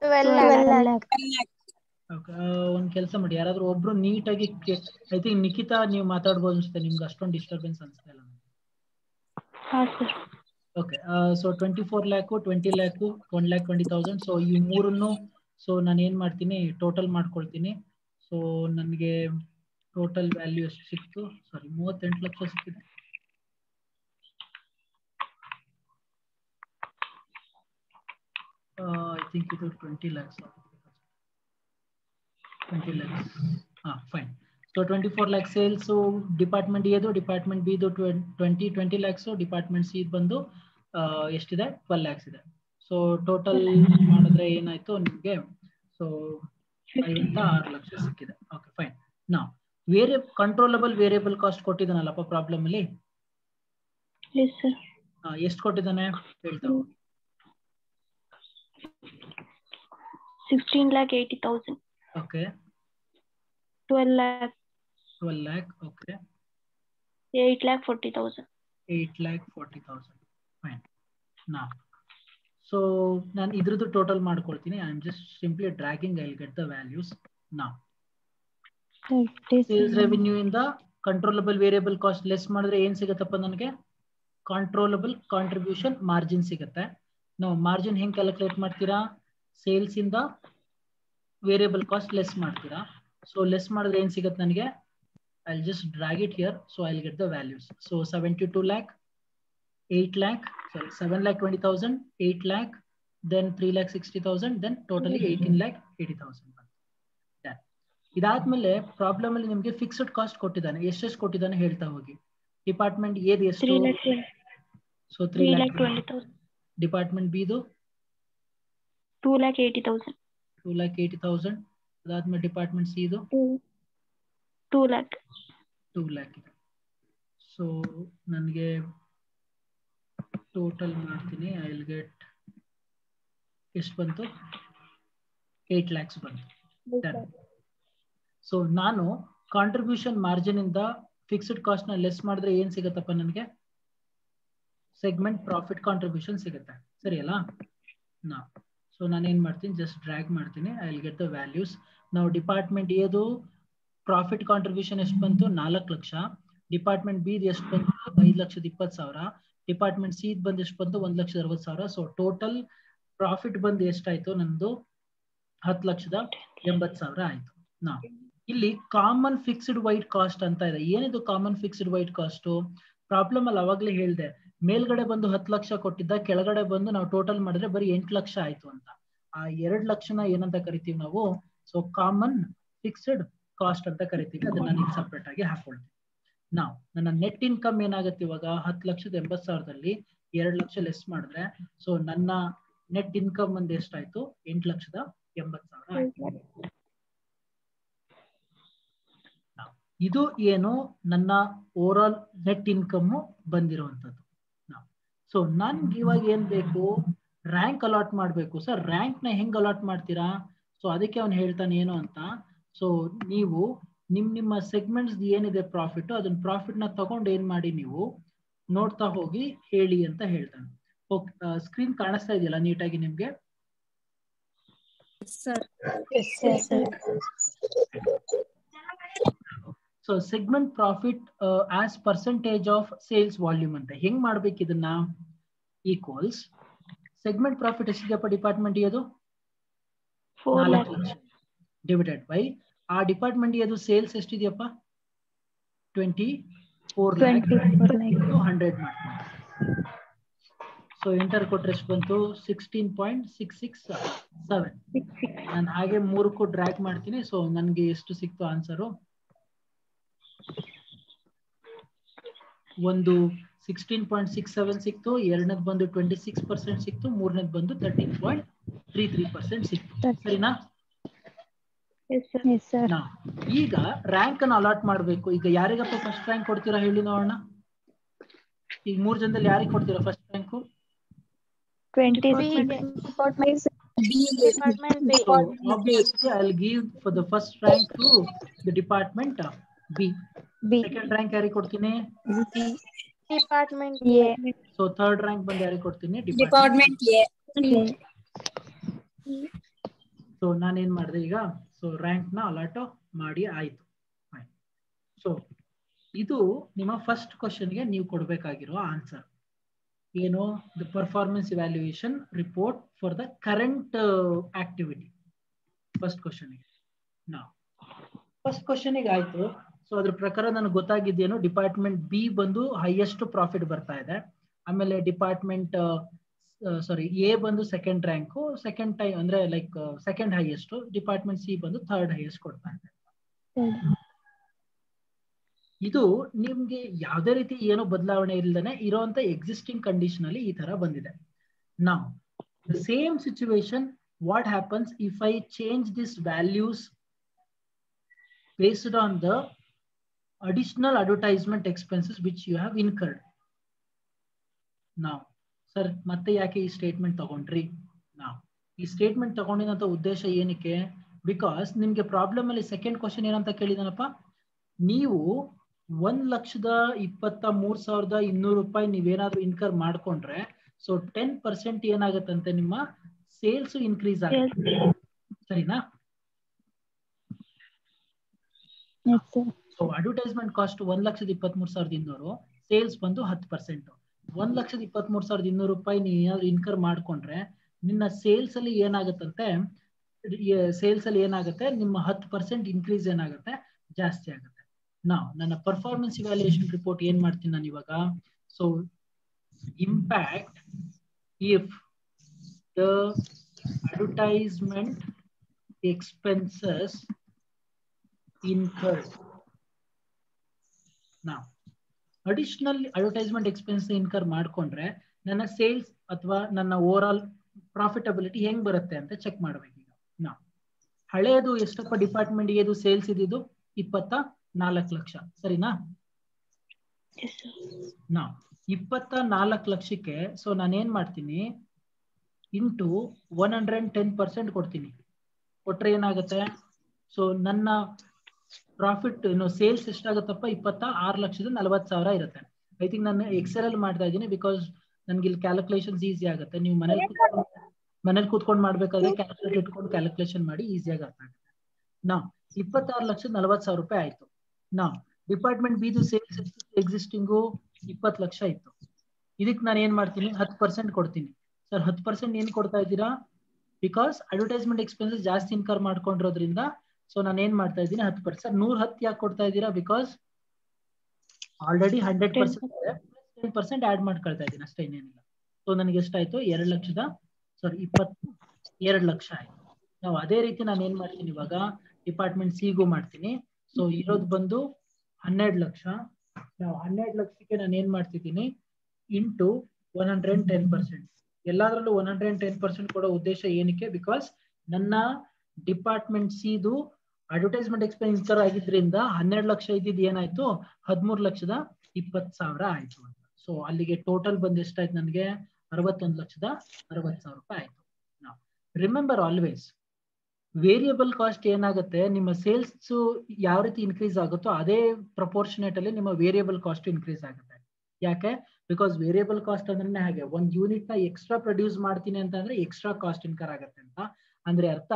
12 lakh. Okay, ಒಂದ್ ಕೆಲಸ ಮಾಡಿ, ಯಾರಾದ್ರೂ ಒಬ್ರು ನೀಟಾಗಿ, ಐ ಥಿಂಕ್ ನಿಖಿತಾ ನೀವು ಮಾತಾಡ್ಬೋದು ಅನ್ಸುತ್ತೆ, ನಿಮ್ಗೆ ಅಷ್ಟೊಂದು ಡಿಸ್ಟರ್ಬೆನ್ಸ್ ಅನ್ಸ್ತಾ ಇಲ್ಲ. Okay, so 24 lakh, 20 lakh, 1,20,000. So ಈ ಮೂರನ್ನು ಸೊ ನಾನು ಏನ್ ಮಾಡ್ತೀನಿ, ಟೋಟಲ್ ಮಾಡ್ಕೊಳ್ತೀನಿ. ಸೊ ನನಗೆ ಟೋಟಲ್ ವ್ಯಾಲ್ಯೂ ಎಷ್ಟು ಸಿಕ್ತು? ಸಾರಿ, 38 ಲಕ್ಷ ಸಿಕ್ಕಿದೆ. ಐ ಥಿಂಕ್ ಇದು 20 lakhs. 20 lakhs. Fine. So 24 lakh sales department ಎದು, ಡಿಪಾರ್ಟ್ಮೆಂಟ್ ಬಿ ದು 20 lakhs, ಡಿಪಾರ್ಟ್ಮೆಂಟ್ ಸಿ ಬಂದು ಎಷ್ಟಿದೆ? 12 lakhs ಇದೆ. ಸೊ ಟೋಟಲ್ ಮಾಡಿದ್ರೆ ಏನಾಯ್ತು ನಿಮ್ಗೆ? ಸೊ 56 ಲಕ್ಷ ಸಿಕ್ಕಿದೆ. Okay, fine. ನಾವು ಕಂಟ್ರೋಲಬಲ್ ವೇರಿಯಬಲ್ ಕಾಸ್ಟ್ ಕೊಟ್ಟಿದ್ದಾನಲ್ಲಪ್ಪ ಪ್ರಾಬ್ಲಮ್ ಅಲ್ಲಿ, ಎಷ್ಟು ಕೊಟ್ಟಿದ್ದಾನೆ ಹೇಳ್ತಾ ಹೋಗಿ. 16,80,000. Okay, 12 lakh. 12 lakh. Okay, 8,40,000. 8,40,000. Fine. ನಾ ಸೊ ನಾನು ಇದ್ರದ್ದು ಟೋಟಲ್ ಮಾಡ್ಕೊಳ್ತೀನಿ. I am just simply dragging, I will get the values. ನಾ ಸೇಲ್ಸ್ ರೆವಿನ್ಯೂ ಇಂದ ಕಂಟ್ರೋಲಬಲ್ ವೇರಿಯಬಲ್ ಕಾಸ್ಟ್ ಲೆಸ್ ಮಾಡಿದ್ರೆ ಏನ್ ಸಿಗತ್ತಪ್ಪ ನನಗೆ? ಕಂಟ್ರೋಲಬಲ್ ಕಾಂಟ್ರಿಬ್ಯೂಷನ್ ಮಾರ್ಜಿನ್ ಸಿಗುತ್ತೆ. ನಾವು ಮಾರ್ಜಿನ್ ಹೆಂಗ್ ಕ್ಯಾಲ್ಕುಲೇಟ್ ಮಾಡ್ತೀರಾ? ಸೇಲ್ಸ್ ಇಂದ ವೇರಿಯಬಲ್ ಕಾಸ್ಟ್ ಲೆಸ್ ಮಾಡ್ತೀರಾ. ಸೊ ಲೆಸ್ ಮಾಡಿದ್ರೆ ಏನ್ ಸಿಗತ್ತೆ ನನಗೆ? I will just drag it here. So I will get the values. So 72 lakh, 8 lakh, sorry, 7,20,000, 8 lakh, then 3,60,000, then totally 18,80,000. ಇದಾದ್ಮೇಲೆ ಪ್ರಾಬ್ಲಮ್ ಅಲ್ಲಿ ನಿಮ್ಗೆ ಫಿಕ್ಸ್ಡ್ ಕಾಸ್ಟ್ ಕೊಟ್ಟಿದ್ದಾನೆ. ಎಷ್ಟೆಷ್ಟು ಕೊಟ್ಟಿದ್ದಾನೆ ಹೇಳ್ತಾ ಹೋಗಿ. ಡಿಪಾರ್ಟ್ಮೆಂಟ್ ಎದು ಎಷ್ಟು? 3,20,000. ಸೊ 3,20,000. ಡಿಪಾರ್ಟ್ಮೆಂಟ್ ಬಿ ದು 2,80,000. 2,80,000. ಅದಾದ್ಮೇಲೆ ಡಿಪಾರ್ಟ್ಮೆಂಟ್ ಸಿ ಇದು 2 lakh. 2 lakh. ಸೊ ನನಗೆ ಟೋಟಲ್ ಮಾಡ್ತೀನಿ. ಐ ವಿಲ್ ಗೆಟ್ ಎಷ್ಟು ಬಂತು? 8 lakhs ಬಂತು. ಸೊ ನಾನು ಕಾಂಟ್ರಿಬ್ಯೂಷನ್ ಮಾರ್ಜಿನ್ ಇಂದ ಫಿಕ್ಸ್ಡ್ ಕಾಸ್ಟ್ ನ ಲೆಸ್ ಮಾಡಿದ್ರೆ ಏನ್ ಸಿಗತ್ತಪ್ಪ ನನಗೆ? ಸೆಗ್ಮೆಂಟ್ ಪ್ರಾಫಿಟ್ ಕಾಂಟ್ರಿಬ್ಯೂಷನ್ ಸಿಗುತ್ತೆ. ಸರಿ ಅಲ್ಲ? ನಾ ಸೊ ನಾನು ಏನ್ ಮಾಡ್ತೀನಿ, ಜಸ್ಟ್ ಡ್ರ್ಯಾಗ್ ಮಾಡ್ತೀನಿ. I will get the values. ನಾವು ಡಿಪಾರ್ಟ್ಮೆಂಟ್ ಎದು ಪ್ರಾಫಿಟ್ ಕಾಂಟ್ರಿಬ್ಯೂಷನ್ ಎಷ್ಟು ಬಂತು? 4 ಲಕ್ಷ. ಡಿಪಾರ್ಟ್ಮೆಂಟ್ ಬಿ ಎಷ್ಟು ಬಂತು? 5,20,000. ಡಿಪಾರ್ಟ್ಮೆಂಟ್ ಸಿ ಬಂದು ಎಷ್ಟು ಬಂತು? 1,60,000. ಸೊ ಟೋಟಲ್ ಪ್ರಾಫಿಟ್ ಬಂದು ಎಷ್ಟಾಯ್ತು? ನಂದು 10,80,000 ಆಯ್ತು. ನಾ ಇಲ್ಲಿ ಕಾಮನ್ ಫಿಕ್ಸ್ಡ್ ವೈಟ್ ಕಾಸ್ಟ್ ಅಂತ ಇದೆ. ಏನಿದು common fixed white cost? Problem ಅಲ್ಲಿ ಅವಾಗ್ಲೇ ಹೇಳ್ದೆ, ಮೇಲ್ಗಡೆ ಬಂದು 10 ಲಕ್ಷ ಕೊಟ್ಟಿದ್ದ, ಕೆಳಗಡೆ ಬಂದು ನಾವು ಟೋಟಲ್ ಮಾಡಿದ್ರೆ ಬರೀ 8 ಲಕ್ಷ ಆಯ್ತು ಅಂತ. ಆ 2 ಲಕ್ಷನ ಏನಂತ ಕರಿತೀವಿ ನಾವು? ಸೊ ಕಾಮನ್ ಫಿಕ್ಸ್ಡ್ ಕಾಸ್ಟ್ ಅಂತ ಕರಿತೀವಿ, ಅದನ್ನ ನಾನು ಸಪ್ರೇಟ್ ಆಗಿ ಹಾಕೊಳ್ತೀನಿ. ನಾವು ನನ್ನ ನೆಟ್ ಇನ್ಕಮ್ ಏನಾಗುತ್ತೆ ಇವಾಗ 10,80,000ದಲ್ಲಿ 2 ಲಕ್ಷ ಲೆಸ್ ಮಾಡಿದ್ರೆ ಸೊ ನನ್ನ ನೆಟ್ ಇನ್ಕಮ್ ಒಂದು ಎಷ್ಟಾಯ್ತು 8,80,000 ಆಯ್ತು. ಇದು ಏನು ನನ್ನ ಓವರ್ ಆಲ್ ನೆಟ್ ಇನ್ಕಮ್ ಬಂದಿರುವಂತದ್ದು. ಸೊ ನನ್ಗೆ ಇವಾಗ ಏನ್ ಬೇಕು, ರ್ಯಾಂಕ್ ಅಲಾಟ್ ಮಾಡ್ಬೇಕು. ಸರ್ ರ್ಯಾಂಕ್ ನ ಹೆಂಗ್ ಅಲಾಟ್ ಮಾಡ್ತೀರಾ? ಸೊ ಅದಕ್ಕೆ ಅವ್ನು ಹೇಳ್ತಾನೆ ಏನು ಅಂತ, ಸೊ ನೀವು ನಿಮ್ಮ ಸೆಗ್ಮೆಂಟ್ಸ್ ಏನಿದೆ ಪ್ರಾಫಿಟ್, ಅದನ್ನ ಪ್ರಾಫಿಟ್ ನ ತಗೊಂಡು ಏನ್ ಮಾಡಿ ನೀವು ನೋಡ್ತಾ ಹೋಗಿ ಹೇಳಿ ಅಂತ ಹೇಳ್ತಾನೆ. ಸ್ಕ್ರೀನ್ ಕಾಣಿಸ್ತಾ ಇದೆಯಲ್ಲ ನೀಟಾಗಿ ನಿಮ್ಗೆ? So segment profit as percentage of sales volume ಅಂತ ಹೆಂಗ್ ಮಾಡ್ಬೇಕು ಇದನ್ನ, ಈಕ್ವಲ್ಸ್ ಸೆಗ್ಮೆಂಟ್ ಪ್ರಾಫಿಟ್ ಎಷ್ಟಿದೆಯಪ್ಪ ಡಿಪಾರ್ಟ್ಮೆಂಟ್ ಅದು 4 ಲಕ್ಷ ಡಿವೈಡೆಡ್ ಬೈ ಆ ಡಿಪಾರ್ಟ್ಮೆಂಟ್ ಅದು ಸೇಲ್ಸ್ ಎಷ್ಟಿದೆಯಪ್ಪ 24 lakh 100 ಮಾಡ್ತೀನಿ. ಸೊ ಎಂಟರ್ ಕೊಟ್ರೆ ಎಷ್ಟು ಬಂತು 16.667. ನಾನು ಹಾಗೆ 3ಕ್ಕೂ ಡ್ರ್ಯಾಗ್ ಮಾಡ್ತೀನಿ. ಸೊ ನನ್ಗೆ ಎಷ್ಟು ಸಿಕ್ತು ಆನ್ಸರು, ಒಂದು 16.67 ಸಿಕ್ತು, ಎರಡನೇದು ಬಂದು 26% ಸಿಕ್ತು, ಮೂರನೇದು ಬಂದು 13.33% ಸಿಕ್ತು. ಸರಿನಾ? ಈಗ ರ್ಯಾಂಕ್ ಅನ್ನು ಅಲಾಟ್ ಮಾಡ್ಬೇಕು. ಈಗ ಯಾರಿಗಪ್ಪ ಫಸ್ಟ್ ರ್ಯಾಂಕ್ ಕೊಡ್ತೀರಾ ಹೇಳಿ ನೋಡೋಣ. ಈಗ 3 ಜನದಲ್ಲಿ ಯಾರಿಗೆ ಕೊಡ್ತೀರಾ first rank? Obviously, I'll give for the first rank to the department B. Second rank ಯಾರಿಗೆ ಕೊಡ್ತೀನಿ? Department A. So third rank ಬಂದು ಯಾರಿಗೆ ಕೊಡ್ತೀನಿ? Department A. ಸೊ ನಾನೇನ್ ಮಾಡಿದೆ ಈಗ, ಸೊ ರ್ಯಾಂಕ್ ನ ಅಲಾಟ್ ಮಾಡಿ ಆಯ್ತು. ಸೊ ಇದು ನಿಮ್ಮ ಫಸ್ಟ್ ಕ್ವಶನ್ಗೆ ನೀವು ಕೊಡ್ಬೇಕಾಗಿರುವ ಆನ್ಸರ್ ಏನು, the performance evaluation report for the current activity. First ಕ್ವಶನ್ಗೆ ನಾವು ಫಸ್ಟ್ ಕ್ವಶನ್ಗೆ ಆಯ್ತು. ಸೊ ಅದ್ರ ಪ್ರಕಾರ ನನಗೆ ಗೊತ್ತಾಗಿದ್ದೇನು, ಡಿಪಾರ್ಟ್ಮೆಂಟ್ ಬಿ ಬಂದು ಹೈಯೆಸ್ಟ್ ಪ್ರಾಫಿಟ್ ಬರ್ತಾ ಇದೆ, ಆಮೇಲೆ ಡಿಪಾರ್ಟ್ಮೆಂಟ್ ಸಾರಿ ಎ ಬಂದು ಸೆಕೆಂಡ್ ರ್ಯಾಂಕು, ಸೆಕೆಂಡ್ ಟೈಮ್ ಅಂದ್ರೆ like second highest, department C ಬಂದು ಥರ್ಡ್ ಹೈಯೆಸ್ಟ್ ಕೊಡ್ತಾ ಇದೆ. ಇದು ನಿಮ್ಗೆ ಯಾವುದೇ ರೀತಿ ಏನೋ ಬದಲಾವಣೆ ಇಲ್ಲದೆ ಇರುವಂತ ಎಕ್ಸಿಸ್ಟಿಂಗ್ ಕಂಡೀಷನ್ ಅಲ್ಲಿ ಈ ತರ ಬಂದಿದೆ. ನಾವು the same situation what happens if I change this values based on the additional advertisement expenses which you have incurred. Now sir ಮತ್ತೆ ಯಾಕೆ ಈ ಸ್ಟೇಟ್ಮೆಂಟ್ ತಗೊಂಡ್ರಿ? ನಾವು ಈ ಸ್ಟೇಟ್ಮೆಂಟ್ ತಗೊಂಡಿದಂತ ಉದ್ದೇಶ ಏನಕ್ಕೆ, ಬಿಕಾಸ್ ನಿಮ್ಗೆ ಪ್ರಾಬ್ಲಮ್ ಅಲ್ಲಿ ಸೆಕೆಂಡ್ ಕ್ವಶನ್ ಏನಂತ ಕೇಳಿದಾನಪ್ಪ, ನೀವು 1,23,200 ರೂಪಾಯಿ ನೀವೇನಾದ್ರೂ ಇನ್ಕರ್ ಮಾಡ್ಕೊಂಡ್ರೆ ಸೊ 10% ಏನಾಗತ್ತಂತೆ ನಿಮ್ಮ ಸೇಲ್ಸ್ ಇನ್ಕ್ರೀಸ್ ಆಗುತ್ತೆ. ಸರಿನಾ? ಸೊ ಅಡ್ವರ್ಟೈಸ್ಮೆಂಟ್ ಕಾಸ್ಟ್ 1,23,200, ಸೇಲ್ಸ್ ಬಂದು 10%. 1,23,200 ರೂಪಾಯಿ ನೀವು ಏನಾದ್ರು ಇನ್ಕರ್ ಮಾಡ್ಕೊಂಡ್ರೆ ನಿನ್ನ ಸೇಲ್ಸ್ ಅಲ್ಲಿ ಏನಾಗುತ್ತಂತೆ, ಸೇಲ್ಸ್ ಅಲ್ಲಿ ಏನಾಗುತ್ತೆ ನಿಮ್ಮ 10% ಇನ್ಕ್ರೀಸ್ ಏನಾಗುತ್ತೆ, ಜಾಸ್ತಿ ಆಗುತ್ತೆ. ನಾವು ನನ್ನ ಪರ್ಫಾರ್ಮೆನ್ಸ್ ಇವ್ಯಾಲ್ಯೂಯೇಷನ್ ರಿಪೋರ್ಟ್ ಏನ್ ಮಾಡ್ತೀನಿ ನಾನು ಇವಾಗ, so impact if the advertisement expenses incurred. Now additional advertisement expense incur ಮಾಡ್ಕೊಂಡ್ರೆ ನನ್ನ ಸೇಲ್ಸ್ ಅಥವಾ ನನ್ನ ಓವರ್ ಆಲ್ ಪ್ರಾಫಿಟಬಿಲಿಟಿ ಹೆಂಗ್ ಬರುತ್ತೆ ಅಂತ ಚೆಕ್ ಮಾಡ್ಬೇಕು. ಈಗ ನಾವು ಹಳೆಯದು ಎಷ್ಟಪ್ಪ ಡಿಪಾರ್ಟ್ಮೆಂಟ್ ಇದು ಸೇಲ್ಸ್ ಇದ್ದಿದ್ದು 24 ಲಕ್ಷ. ಸರಿನಾ? ನಾವು 24 ಲಕ್ಷಕ್ಕೆ ಸೊ ನಾನೇನ್ ಮಾಡ್ತೀನಿ ಇಂಟು 110% ಕೊಡ್ತೀನಿ. ಕೊಟ್ರೆ ಏನಾಗುತ್ತೆ, ಸೊ ನನ್ನ ಪ್ರಾಫಿಟ್ ಸೇಲ್ಸ್ ಎಷ್ಟಾಗುತ್ತಪ್ಪ 26,40,000 ಇರುತ್ತೆ. ಐ ಥಿಂಕ್ ನಾನು ಎಕ್ಸೆಲ್ ಅಲ್ಲಿ ಮಾಡ್ತಾ ಇದ್ದೀನಿ ಬಿಕಾಸ್ ನನ್ಗೆ ಇಲ್ಲಿ ಕ್ಯಾಲ್ಕುಲೇಷನ್ಸ್ ಈಸಿ ಆಗುತ್ತೆ. ನೀವು ಮನೇಲಿ ಕೂತ್ಕೊಂಡು ಮಾಡ್ಬೇಕಾದ್ರೆ ಕ್ಯಾಲ್ಕುಲೇಟರ್ ಇಟ್ಕೊಂಡು ಕ್ಯಾಲ್ಕುಲೇಷನ್ ಮಾಡಿ ಈಸಿಯಾಗಿ ಅರ್ಥ ಆಗುತ್ತೆ. ನಾವು 26,40,000 ರೂಪಾಯಿ ಆಯ್ತು. ನಾವು ಡಿಪಾರ್ಟ್ಮೆಂಟ್ ಬಿದು ಸೇಲ್ಸ್ ಎಕ್ಸಿಸ್ಟಿಂಗು 20 ಲಕ್ಷ ಇತ್ತು. ಇದಕ್ಕೆ ನಾನು ಏನ್ ಮಾಡ್ತೀನಿ 10% ಕೊಡ್ತೀನಿ. ಸರ್ 10% ಏನ್ ಕೊಡ್ತಾ ಇದ್ದೀರಾ, ಬಿಕಾಸ್ ಅಡ್ವರ್ಟೈಸ್ಮೆಂಟ್ ಎಕ್ಸ್ಪೆನ್ಸಸ್ ಜಾಸ್ತಿ ಇನ್ಕರ್ ಮಾಡ್ಕೊಂಡಿರೋದ್ರಿಂದ ಸೊ ನಾನು ಏನ್ ಮಾಡ್ತಾ ಇದ್ದೀನಿ 10%. 110 ಯಾಕೆ ಕೊಡ್ತಾ ಇದ್ದೀರಾ, ಬಿಕಾಸ್ ಆಲ್ರೆಡಿ 100% 10% ಆಡ್ ಮಾಡ್ಕೊಳ್ತಾ ಇದ್ದೀನಿ ಅಷ್ಟೇ, ಇನ್ನೇನಿಲ್ಲ. ಸೊ ನನಗೆ ಎಷ್ಟಾಯ್ತು 22 ಲಕ್ಷ ಆಯ್ತು. ನಾವು ಅದೇ ರೀತಿ ನಾನು ಏನ್ ಮಾಡ್ತೀನಿ ಇವಾಗ ಡಿಪಾರ್ಟ್ಮೆಂಟ್ ಸಿಗೂ ಮಾಡ್ತೀನಿ. ಸೊ ಇರೋದು ಬಂದು 12 ಲಕ್ಷ. ನಾವು 12 ಲಕ್ಷಕ್ಕೆ ನಾನು ಏನ್ ಮಾಡ್ತಿದ್ದೀನಿ ಇಂಟು 110%. ಎಲ್ಲಾದ್ರಲ್ಲೂ 110% ಕೊಡೋ ಉದ್ದೇಶ ಏನಕ್ಕೆ? ಬಿಕಾಸ್ ನನ್ನ ಡಿಪಾರ್ಟ್ಮೆಂಟ್ ಸಿದು ಅಡ್ವರ್ಟೈಸ್ಮೆಂಟ್ ಎಕ್ಸ್ಪೆನ್ಸ್ ಇನ್ಕರ್ ಆಗಿದ್ರಿಂದ 12 ಲಕ್ಷ ಇದ್ದಿದ್ದು ಏನಾಯ್ತು 13,20,000 ಆಯ್ತು ಅಂತ. ಸೊ ಅಲ್ಲಿಗೆ ಟೋಟಲ್ ಬಂದು ಎಷ್ಟಾಯ್ತು ನನಗೆ 61,60,000 ರೂಪಾಯಿ ಆಯ್ತು. ನಾವು ರಿಮೆಂಬರ್ ಆಲ್ವೇಸ್ ವೇರಿಯಬಲ್ ಕಾಸ್ಟ್ ಏನಾಗುತ್ತೆ, ನಿಮ್ಮ ಸೇಲ್ಸ್ ಯಾವ ರೀತಿ ಇನ್ಕ್ರೀಸ್ ಆಗುತ್ತೋ ಅದೇ ಪ್ರಪೋರ್ಷನೇಟ್ ಅಲ್ಲಿ ನಿಮ್ಮ ವೇರಿಯಬಲ್ ಕಾಸ್ಟ್ ಇನ್ಕ್ರೀಸ್ ಆಗುತ್ತೆ. ಯಾಕೆ? ಬಿಕಾಸ್ ವೇರಿಯಬಲ್ ಕಾಸ್ಟ್ ಅಂದ್ರೆ ಹಾಗೆ ಒಂದು ಯೂನಿಟ್ ನ ಎಕ್ಸ್ಟ್ರಾ ಪ್ರೊಡ್ಯೂಸ್ ಮಾಡ್ತೀನಿ ಅಂತಂದ್ರೆ ಎಕ್ಸ್ಟ್ರಾ ಕಾಸ್ಟ್ ಇನ್ಕರ್ ಆಗುತ್ತೆ ಅಂತ. ಅಂದ್ರೆ ಅರ್ಥ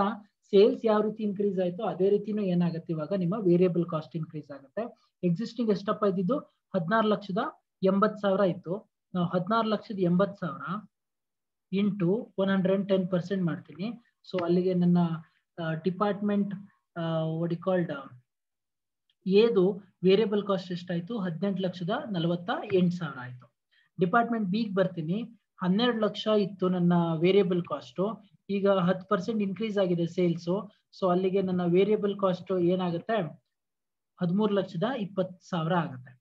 ಸೇಲ್ಸ್ ಯಾವ ರೀತಿ ಇನ್ಕ್ರೀಸ್ ಆಯ್ತು ಅದೇ ರೀತಿನೂ ಏನಾಗುತ್ತೆ ಇವಾಗ ನಿಮ್ಮ ವೇರಿಯಬಲ್ ಕಾಸ್ಟ್ ಇನ್ಕ್ರೀಸ್ ಆಗುತ್ತೆ. ಎಕ್ಸಿಸ್ಟಿಂಗ್ ಎಷ್ಟಪ್ಪ ಇದ್ದಿದ್ದು 16,80,000 ಇತ್ತು. ನಾವು 16,80,000 ಇಂಟು 110% ಮಾಡ್ತೀನಿ. ಸೊ ಅಲ್ಲಿಗೆ ನನ್ನ ಡಿಪಾರ್ಟ್ಮೆಂಟ್ ಕಾಲ್ಡ್ ಏದು ವೇರಿಯಬಲ್ ಕಾಸ್ಟ್ ಎಷ್ಟಾಯ್ತು 18,48,000 ಆಯ್ತು. ಡಿಪಾರ್ಟ್ಮೆಂಟ್ ಬಿಗ್ ಬರ್ತೀನಿ. 12 ಲಕ್ಷ ಇತ್ತು ನನ್ನ ವೇರಿಯಬಲ್ ಕಾಸ್ಟ್, ಈಗ 10% ಇನ್ಕ್ರೀಸ್ ಆಗಿದೆ ಸೇಲ್ಸ್. ಸೊ ಅಲ್ಲಿಗೆ ನನ್ನ ವೇರಿಯಬಲ್ ಕಾಸ್ಟ್ ಏನಾಗುತ್ತೆ 13,20,000 ಆಗುತ್ತೆ.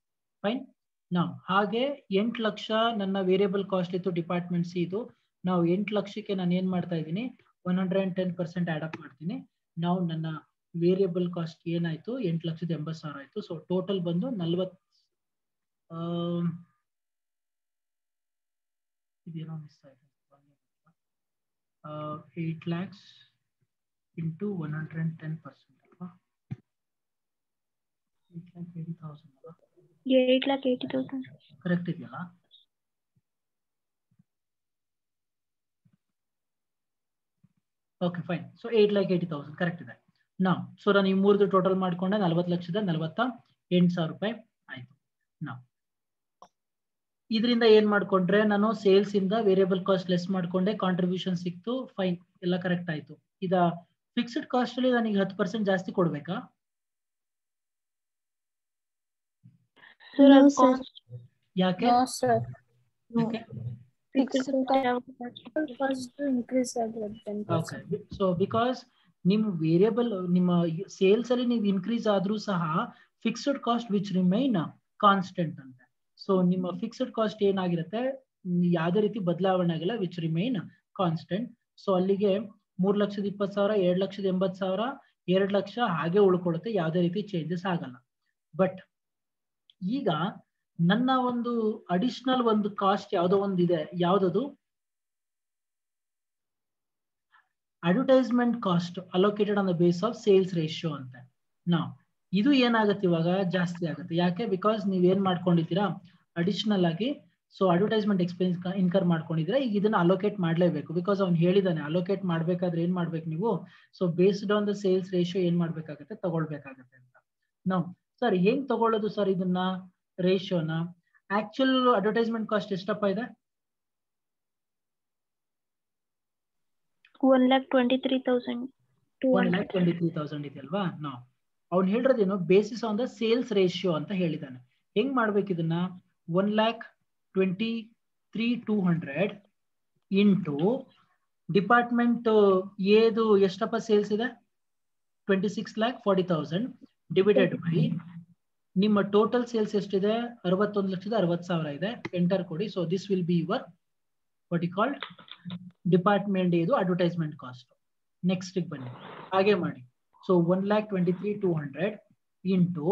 ಫೈನ್. ನಾವು ಹಾಗೆ 8 ಲಕ್ಷ ನನ್ನ ವೇರಿಯಬಲ್ ಕಾಸ್ಟ್ ಇತ್ತು ಡಿಪಾರ್ಟ್ಮೆಂಟ್ ಸಿ ಇದು. ನಾವು 8 ಲಕ್ಷಕ್ಕೆ ನಾನು ಏನ್ ಮಾಡ್ತಾ ಇದ್ದೀನಿ 110% ಆಡ್ ಅಪ್ ಮಾಡ್ತೀನಿ. ನಾವು ನನ್ನ ವೇರಿಯಬಲ್ ಕಾಸ್ಟ್ ಏನಾಯ್ತು 8,80,000 ಆಯ್ತು. ಸೊ ಟೋಟಲ್ ಬಂದು 40 ಇದೇನೋ ಮಿಸ್ ಆಯ್ತು. 8 lakhs ಇಂಟು 110% ಅಲ್ವಾ? 8,80,000 ಅಲ್ವಾ? 8,80,000 ಕರೆಕ್ಟ್ ಇದೆಯಲ್ಲ? Okay fine. ಸೊ 8,80,000 ಕರೆಕ್ಟ್ ಇದೆ. ನಾವು ಸೊ ನಾನು ಈ ಮೂರ್ದು ಟೋಟಲ್ ಮಾಡ್ಕೊಂಡೆ 40,48,000 ರೂಪಾಯಿ ಆಯ್ತು. ನಾವು ಇದರಿಂದ ಏನ್ ಮಾಡ್ಕೊಂಡ್ರೆ ನಾನು ಸೇಲ್ಸ್ ಇಂದ ವೇರಿಯಬಲ್ ಕಾಸ್ಟ್ ಲೆಸ್ ಮಾಡ್ಕೊಂಡೆ, ಕಾಂಟ್ರಿಬ್ಯೂಷನ್ ಸಿಕ್ತು. ಫೈನ್, ಎಲ್ಲ ಕರೆಕ್ಟ್ ಆಯ್ತು. ಇದ ಫಿಕ್ಸ್ಡ್ ಕಾಸ್ಟ್ ಅಲ್ಲಿ ನನಗೆ 10% ಜಾಸ್ತಿ ಕೊಡ್ಬೇಕಾ? ಯಾಕೆ? ಸೊ ಬಿಕಾಸ್ ನಿಮ್ಮ ವೇರಿಯಬಲ್ ನಿಮ್ಮ ಸೇಲ್ಸ್ ಅಲ್ಲಿ ನೀವು ಇನ್ಕ್ರೀಸ್ ಆದ್ರೂ ಸಹ fixed cost which remain constant ಅಂತ. ಸೊ ನಿಮ್ಮ ಫಿಕ್ಸ್ಡ್ ಕಾಸ್ಟ್ ಏನಾಗಿರುತ್ತೆ ಯಾವುದೇ ರೀತಿ ಬದಲಾವಣೆ ಆಗಿಲ್ಲ, ವಿಚ್ ರಿಮೈನ್ ಕಾನ್ಸ್ಟೆಂಟ್. ಸೊ ಅಲ್ಲಿಗೆ 3,20,000, 7,80,000, 2 ಲಕ್ಷ ಹಾಗೆ ಉಳ್ಕೊಳ್ಳುತ್ತೆ, ಯಾವುದೇ ರೀತಿ ಚೇಂಜಸ್ ಆಗಲ್ಲ. ಬಟ್ ಈಗ ನನ್ನ ಒಂದು ಅಡಿಷನಲ್ ಒಂದು ಕಾಸ್ಟ್ ಯಾವುದೋ ಒಂದು ಇದೆ, ಯಾವ್ದದು advertisement cost allocated on the base of sales ratio ಅಂತ. ನಾವು ಇದು ಏನಾಗುತ್ತೆ ಇವಾಗ ಜಾಸ್ತಿ ಆಗುತ್ತೆ. ಯಾಕೆ? ಬಿಕಾಸ್ ನೀವೇನ್ ಮಾಡ್ಕೊಂಡಿದ್ದೀರಾ ಅಡಿಷನಲ್ ಆಗಿ. ಸೊ ಅಡ್ವರ್ಟೈಸ್ಮೆಂಟ್ ಎಕ್ಸ್ಪೆನ್ಸ್ ಇನ್ಕರ್ ಮಾಡ್ಕೊಂಡಿದ್ರೆ ಈಗ ಇದನ್ನ ಅಲೋಕೇಟ್ ಮಾಡ್ಲೇಬೇಕು. ಬಿಕಾಸ್ ಅವ್ನು ಹೇಳಿದಾನೆ ಅಲೋಕೇಟ್ ಮಾಡ್ಬೇಕಾದ್ರೆ ಏನ್ ಮಾಡ್ಬೇಕು ನೀವು, so based on the sales ratio ಏನ್ ಮಾಡ್ಬೇಕಾಗತ್ತೆ ತಗೊಳ್ಬೇಕಾಗತ್ತೆ ಅಂತ. ನಾವು ಸರ್ ಹೆಂಗ್ ತಗೊಳ್ಳೋದು ಸರ್ ಇದನ್ನ ರೇಷಿಯೋನ? ಆಕ್ಚುಲ್ ಅಡ್ವರ್ಟೈಸ್ಮೆಂಟ್ ಕಾಸ್ಟ್ ಎಷ್ಟಪ್ಪ ಇದೆ? 1,23,000 ಇದೆಯಲ್ವಾ? ನಾವು ಅವ್ನು ಹೇಳಿರೋದೇನು basis on the sales ratio ಅಂತ ಹೇಳಿದಾನೆ. ಹೆಂಗ್ ಮಾಡ್ಬೇಕು ಇದನ್ನ? 1,23,200 ಇಂಟು ಡಿಪಾರ್ಟ್ಮೆಂಟ್ ಏದು ಎಷ್ಟಪ್ಪ ಸೇಲ್ಸ್ ಇದೆ 26,40,000 ಡಿವೈಡೆಡ್ ಬೈ ನಿಮ್ಮ ಟೋಟಲ್ ಸೇಲ್ಸ್ ಎಷ್ಟಿದೆ 61,60,000 ಇದೆ. ಎಂಟರ್ ಕೊಡಿ. So this will be your what you called department ಇದು ಅಡ್ವರ್ಟೈಸ್ಮೆಂಟ್ ಕಾಸ್ಟ್. ನೆಕ್ಸ್ಟ್ ಬನ್ನಿ, ಹಾಗೆ ಮಾಡಿ. ಸೊ 1,23,200 ಇಂಟು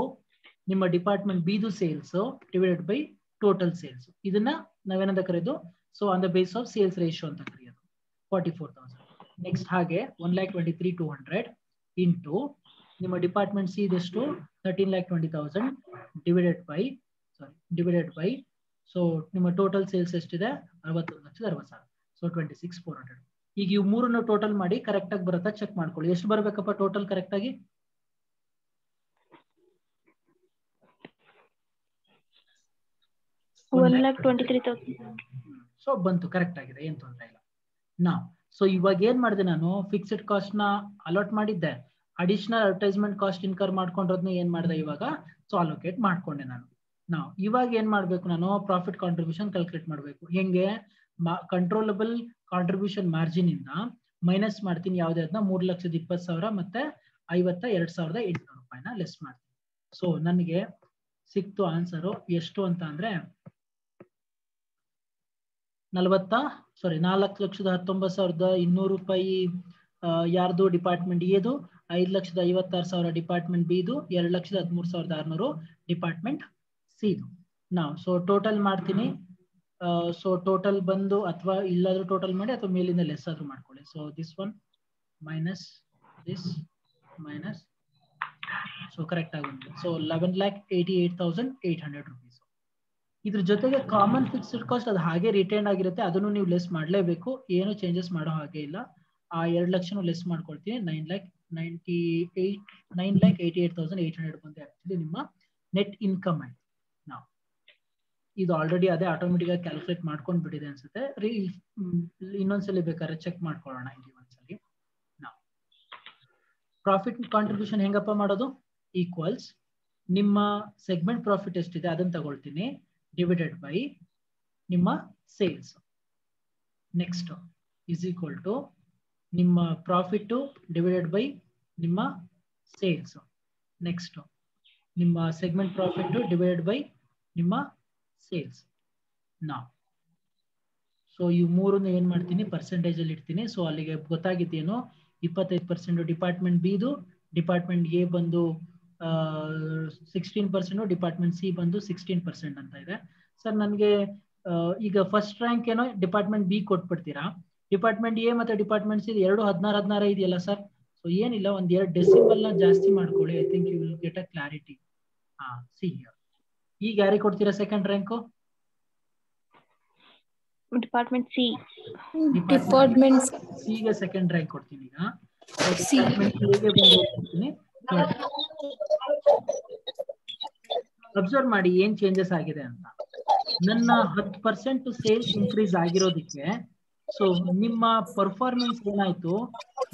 ನಿಮ್ಮ ಡಿಪಾರ್ಟ್ಮೆಂಟ್ ಬಿದು sales divided by total sales. ಇದನ್ನ ನಾವೇನಂತ ಕರೆಯೋದು, so on the base of sales ratio ಅಂತ ಕರೆಯೋದು 44,000. ನೆಕ್ಸ್ಟ್ ಹಾಗೆ 1,23,200 ಇಂಟು ನಿಮ್ಮ ಡಿಪಾರ್ಟ್ಮೆಂಟ್ ಸಿ ಇದೆಷ್ಟು 13,20,000 ಡಿವೈಡೆಡ್ ಬೈ ಸೊ ನಿಮ್ಮ ಟೋಟಲ್ ಸೇಲ್ಸ್ ಎಷ್ಟಿದೆ 61,60,000. ಸೊ 26,400. ಈಗ ಇವು ಮೂರನ್ನು ಟೋಟಲ್ ಮಾಡಿ ಕರೆಕ್ಟ್ ಆಗಿ ಬರುತ್ತಾ ಚೆಕ್ ಮಾಡ್ಕೊಳ್ಳಿ. ಎಷ್ಟು ಬರ್ಬೇಕಪ್ಪ ಟೋಟಲ್ ಕರೆಕ್ಟ್ ಆಗಿ? 1,23,000. ಸೊ ಬಂತು, ಕರೆಕ್ಟ್ ಆಗಿದೆ, ಏನ್ ತೊಂದರೆ ಇಲ್ಲ. ನಾವು ಸೊ ಇವಾಗ ಏನ್ ಮಾಡಿದೆ, ನಾನು ಫಿಕ್ಸ್ಡ್ ಕಾಸ್ಟ್ ನ ಅಲಾಟ್ ಮಾಡಿದ್ದೆ, ಅಡಿಷನಲ್ ಅಡ್ವರ್ಟೈಸ್ಮೆಂಟ್ ಕಾಸ್ಟ್ ಇನ್ಕರ್ ಮಾಡ್ಕೊಂಡಿರೋದನ್ನ ಏನ್ ಮಾಡಿದೆ ಇವಾಗ, ಸೊ ಅಲೋಕೇಟ್ ಮಾಡ್ಕೊಂಡೆ ನಾನು. ನಾವು ಇವಾಗ ಏನ್ ಮಾಡ್ಬೇಕು, ನಾನು ಪ್ರಾಫಿಟ್ ಕಾಂಟ್ರಿಬ್ಯೂಷನ್ ಕ್ಯಾಲ್ಕುಲೇಟ್ ಮಾಡ್ಬೇಕು. ಹೆಂಗೆ? ಕಂಟ್ರೋಲಬಲ್ ಕಾಂಟ್ರಿಬ್ಯೂಷನ್ ಮಾರ್ಜಿನ್ ಇಂದ ಮೈನಸ್ ಮಾಡ್ತೀನಿ ಯಾವುದೇ ಅದನ್ನ 3,20,000 ಮತ್ತೆ 52,800 ರೂಪಾಯಿನ ಲೆಸ್ ಮಾಡ್ತೀನಿ. ಸೊ ನನಗೆ ಸಿಕ್ತು ಆನ್ಸರು ಎಷ್ಟು ಅಂತ ಅಂದ್ರೆ 4,19,200 ರೂಪಾಯಿ ಯಾರ್ದು ಡಿಪಾರ್ಟ್ಮೆಂಟ್ ಎದು, 5,56,000 ಡಿಪಾರ್ಟ್ಮೆಂಟ್ ಬಿದು, 2,13,600 ಡಿಪಾರ್ಟ್ಮೆಂಟ್ ಸಿದು. ನಾವು ಸೊ ಟೋಟಲ್ ಮಾಡ್ತೀನಿ. ಸೊ ಟೋಟಲ್ ಬಂದು ಅಥವಾ ಇಲ್ಲಾದ್ರೂ ಟೋಟಲ್ ಮಾಡಿ ಅಥವಾ ಮೇಲಿಂದ ಲೆಸ್ ಆದ್ರೂ ಮಾಡ್ಕೊಳ್ಳಿ. So this one minus this minus, so correct ಆಗಿ ಬಂದಿದೆ. So 11,88,800 rupees. ಇದ್ರ ಜೊತೆಗೆ ಕಾಮನ್ ಫಿಕ್ಸ್ಡ್ ಕಾಸ್ಟ್ ಅದು ಹಾಗೆ ರಿಟೈನ್ ಆಗಿರುತ್ತೆ, ಅದನ್ನು ನೀವು ಲೆಸ್ ಮಾಡಲೇಬೇಕು, ಏನು ಚೇಂಜಸ್ ಮಾಡೋ ಹಾಗೆ ಇಲ್ಲ. ಆ 2 ಲಕ್ಷನೂ ಲೆಸ್ ಮಾಡ್ಕೊಳ್ತೀನಿ. 9,88,800 ಬಂದು ಆಕ್ಚುಲಿ ನಿಮ್ಮ ನೆಟ್ ಇನ್ಕಮ್ ಆಯ್ತು. ನಾವು ಇದು ಆಲ್ರೆಡಿ ಅದೇ ಆಟೋಮೆಟಿಕ್ ಆಗಿ ಕ್ಯಾಲ್ಕುಲೇಟ್ ಮಾಡ್ಕೊಂಡ್ ಬಿಟ್ಟಿದೆ ಅನ್ಸುತ್ತೆ. ಇನ್ನೊಂದ್ಸಲಿ ಬೇಕಾದ್ರೆ ಚೆಕ್ ಮಾಡ್ಕೊಳ್ಳೋಣ ಇಲ್ಲಿ ಒಂದ್ಸಲಿ. ನಾವು ಪ್ರಾಫಿಟ್ ಕಾಂಟ್ರಿಬ್ಯೂಷನ್ ಹೆಂಗಪ್ಪ ಮಾಡೋದು? ಈಕ್ವಲ್ಸ್ ನಿಮ್ಮ ಸೆಗ್ಮೆಂಟ್ ಪ್ರಾಫಿಟ್ ಎಷ್ಟಿದೆ ಅದನ್ನ ತಗೊಳ್ತೀನಿ, ಡಿವೈಡೆಡ್ ಬೈ ನಿಮ್ಮ sales. Next is equal to ನಿಮ್ಮ ಪ್ರಾಫಿಟ್ ಡಿವೈಡೆಡ್ ಬೈ ನಿಮ್ಮ ಸೇಲ್ಸ್. ನೆಕ್ಸ್ಟ್ ನಿಮ್ಮ ಸೆಗ್ಮೆಂಟ್ ಪ್ರಾಫಿಟ್ ಡಿವೈಡೆಡ್ ಬೈ ನಿಮ್ಮ ಸೇಲ್ಸ್. ನಾವು ಸೊ ಈ ಮೂರನ್ನು ಏನ್ ಮಾಡ್ತೀನಿ, ಪರ್ಸೆಂಟೇಜ್ ಅಲ್ಲಿ ಇಡ್ತೀನಿ. ಸೊ ಅಲ್ಲಿಗೆ ಗೊತ್ತಾಗಿದ್ದೇನು, 25% ಡಿಪಾರ್ಟ್ಮೆಂಟ್ ಬಿದು, ಡಿಪಾರ್ಟ್ಮೆಂಟ್ ಎ ಬಂದು 16%, ಡಿಪಾರ್ಟ್ಮೆಂಟ್ ಸಿ ಬಂದು 16% ಅಂತ ಇದೆ. ಸರ್ ನನಗೆ ಈಗ ಫಸ್ಟ್ ರ್ಯಾಂಕ್ ಏನೋ ಡಿಪಾರ್ಟ್ಮೆಂಟ್ ಬಿ ಕೊಟ್ಬಿಡ್ತೀರಾ, ಡಿಪಾರ್ಟ್ಮೆಂಟ್ ಎ ಮತ್ತೆ ಡಿಪಾರ್ಟ್ಮೆಂಟ್ ಸಿ ಎರಡು 16 ಇದೆಯಲ್ಲ ಸರ್. ಸೊ ಏನಿಲ್ಲ, ಒಂದ್ 2 ಡೆಸಿಮಲ್ ನ ಜಾಸ್ತಿ ಮಾಡ್ಕೊಳ್ಳಿ. I think you will get a clarity. See here. ಈಗ ಯಾರಿಗೆ ಕೊಡ್ತೀರಾ second rank? Department C. Department ಸಿಗೆ ಸೆಕೆಂಡ್ ರ್ಯಾಂಕ್ ಕೊಡ್ತೀನಿ. ಈಗ ಡಿಪಾರ್ಟ್ಮೆಂಟ್ ಎಗೆ ಬಂದು ಹೋಗ್ತೀನಿ. ಅಬ್ಸರ್ವ್ ಮಾಡಿ ಏನ್ ಚೇಂಜಸ್ ಆಗಿದೆ ಅಂತ. ನನ್ನ 10% ಸೇಲ್ಸ್ ಇನ್ಕ್ರೀಸ್ ಆಗಿರೋದಕ್ಕೆ ಸೊ ನಿಮ್ಮ ಪರ್ಫಾರ್ಮೆನ್ಸ್ ಏನಾಯ್ತು,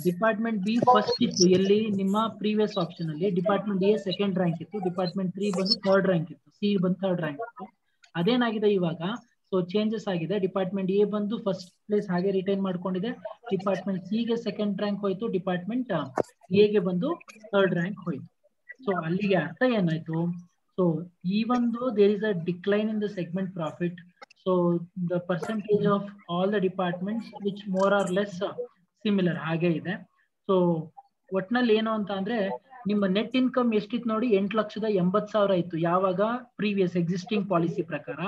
ಡಿಪಾರ್ಟ್ಮೆಂಟ್ ಬಿ ಫಸ್ಟ್ ಇತ್ತು ಎಲ್ಲಿ ನಿಮ್ಮ ಪ್ರೀವಿಯಸ್ ಆಪ್ಷನ್ ಅಲ್ಲಿ, ಡಿಪಾರ್ಟ್ಮೆಂಟ್ ಎ ಸೆಕೆಂಡ್ ರ್ಯಾಂಕ್ ಇತ್ತು, ಡಿಪಾರ್ಟ್ಮೆಂಟ್ 3 ಬಂದು ಥರ್ಡ್ ರ್ಯಾಂಕ್ ಇತ್ತು, ಸಿ ಬಂದು ಥರ್ಡ್ ರ್ಯಾಂಕ್ ಇತ್ತು. ಅದೇನಾಗಿದೆ ಇವಾಗ, ಸೊ ಚೇಂಜಸ್ ಆಗಿದೆ. ಡಿಪಾರ್ಟ್ಮೆಂಟ್ ಎ ಬಂದು ಫಸ್ಟ್ ಪ್ಲೇಸ್ ಹಾಗೆ ರಿಟೈನ್ ಮಾಡ್ಕೊಂಡಿದೆ, ಡಿಪಾರ್ಟ್ಮೆಂಟ್ ಸಿ ಗೆ ಸೆಕೆಂಡ್ ರ್ಯಾಂಕ್ ಹೋಯ್ತು, ಡಿಪಾರ್ಟ್ಮೆಂಟ್ ಎ ಗೆ ಬಂದು ಥರ್ಡ್ ರ್ಯಾಂಕ್ ಹೋಯ್ತು. ಸೊ ಅಲ್ಲಿಗೆ ಅರ್ಥ ಏನಾಯ್ತು, so even though there is a decline in the segment profit, so the percentage of all the departments which more or less similar ಹಾಗೆ ಇದೆ. ಸೊ ಒಟ್ನಲ್ಲಿ ಏನು ಅಂತ ಅಂದ್ರೆ ನಿಮ್ಮ ನೆಟ್ ಇನ್ಕಮ್ ಎಷ್ಟಿತ್ತು ನೋಡಿ, 8,80,000 ಇತ್ತು ಯಾವಾಗ, ಪ್ರೀವಿಯಸ್ ಎಕ್ಸಿಸ್ಟಿಂಗ್ ಪಾಲಿಸಿ ಪ್ರಕಾರ.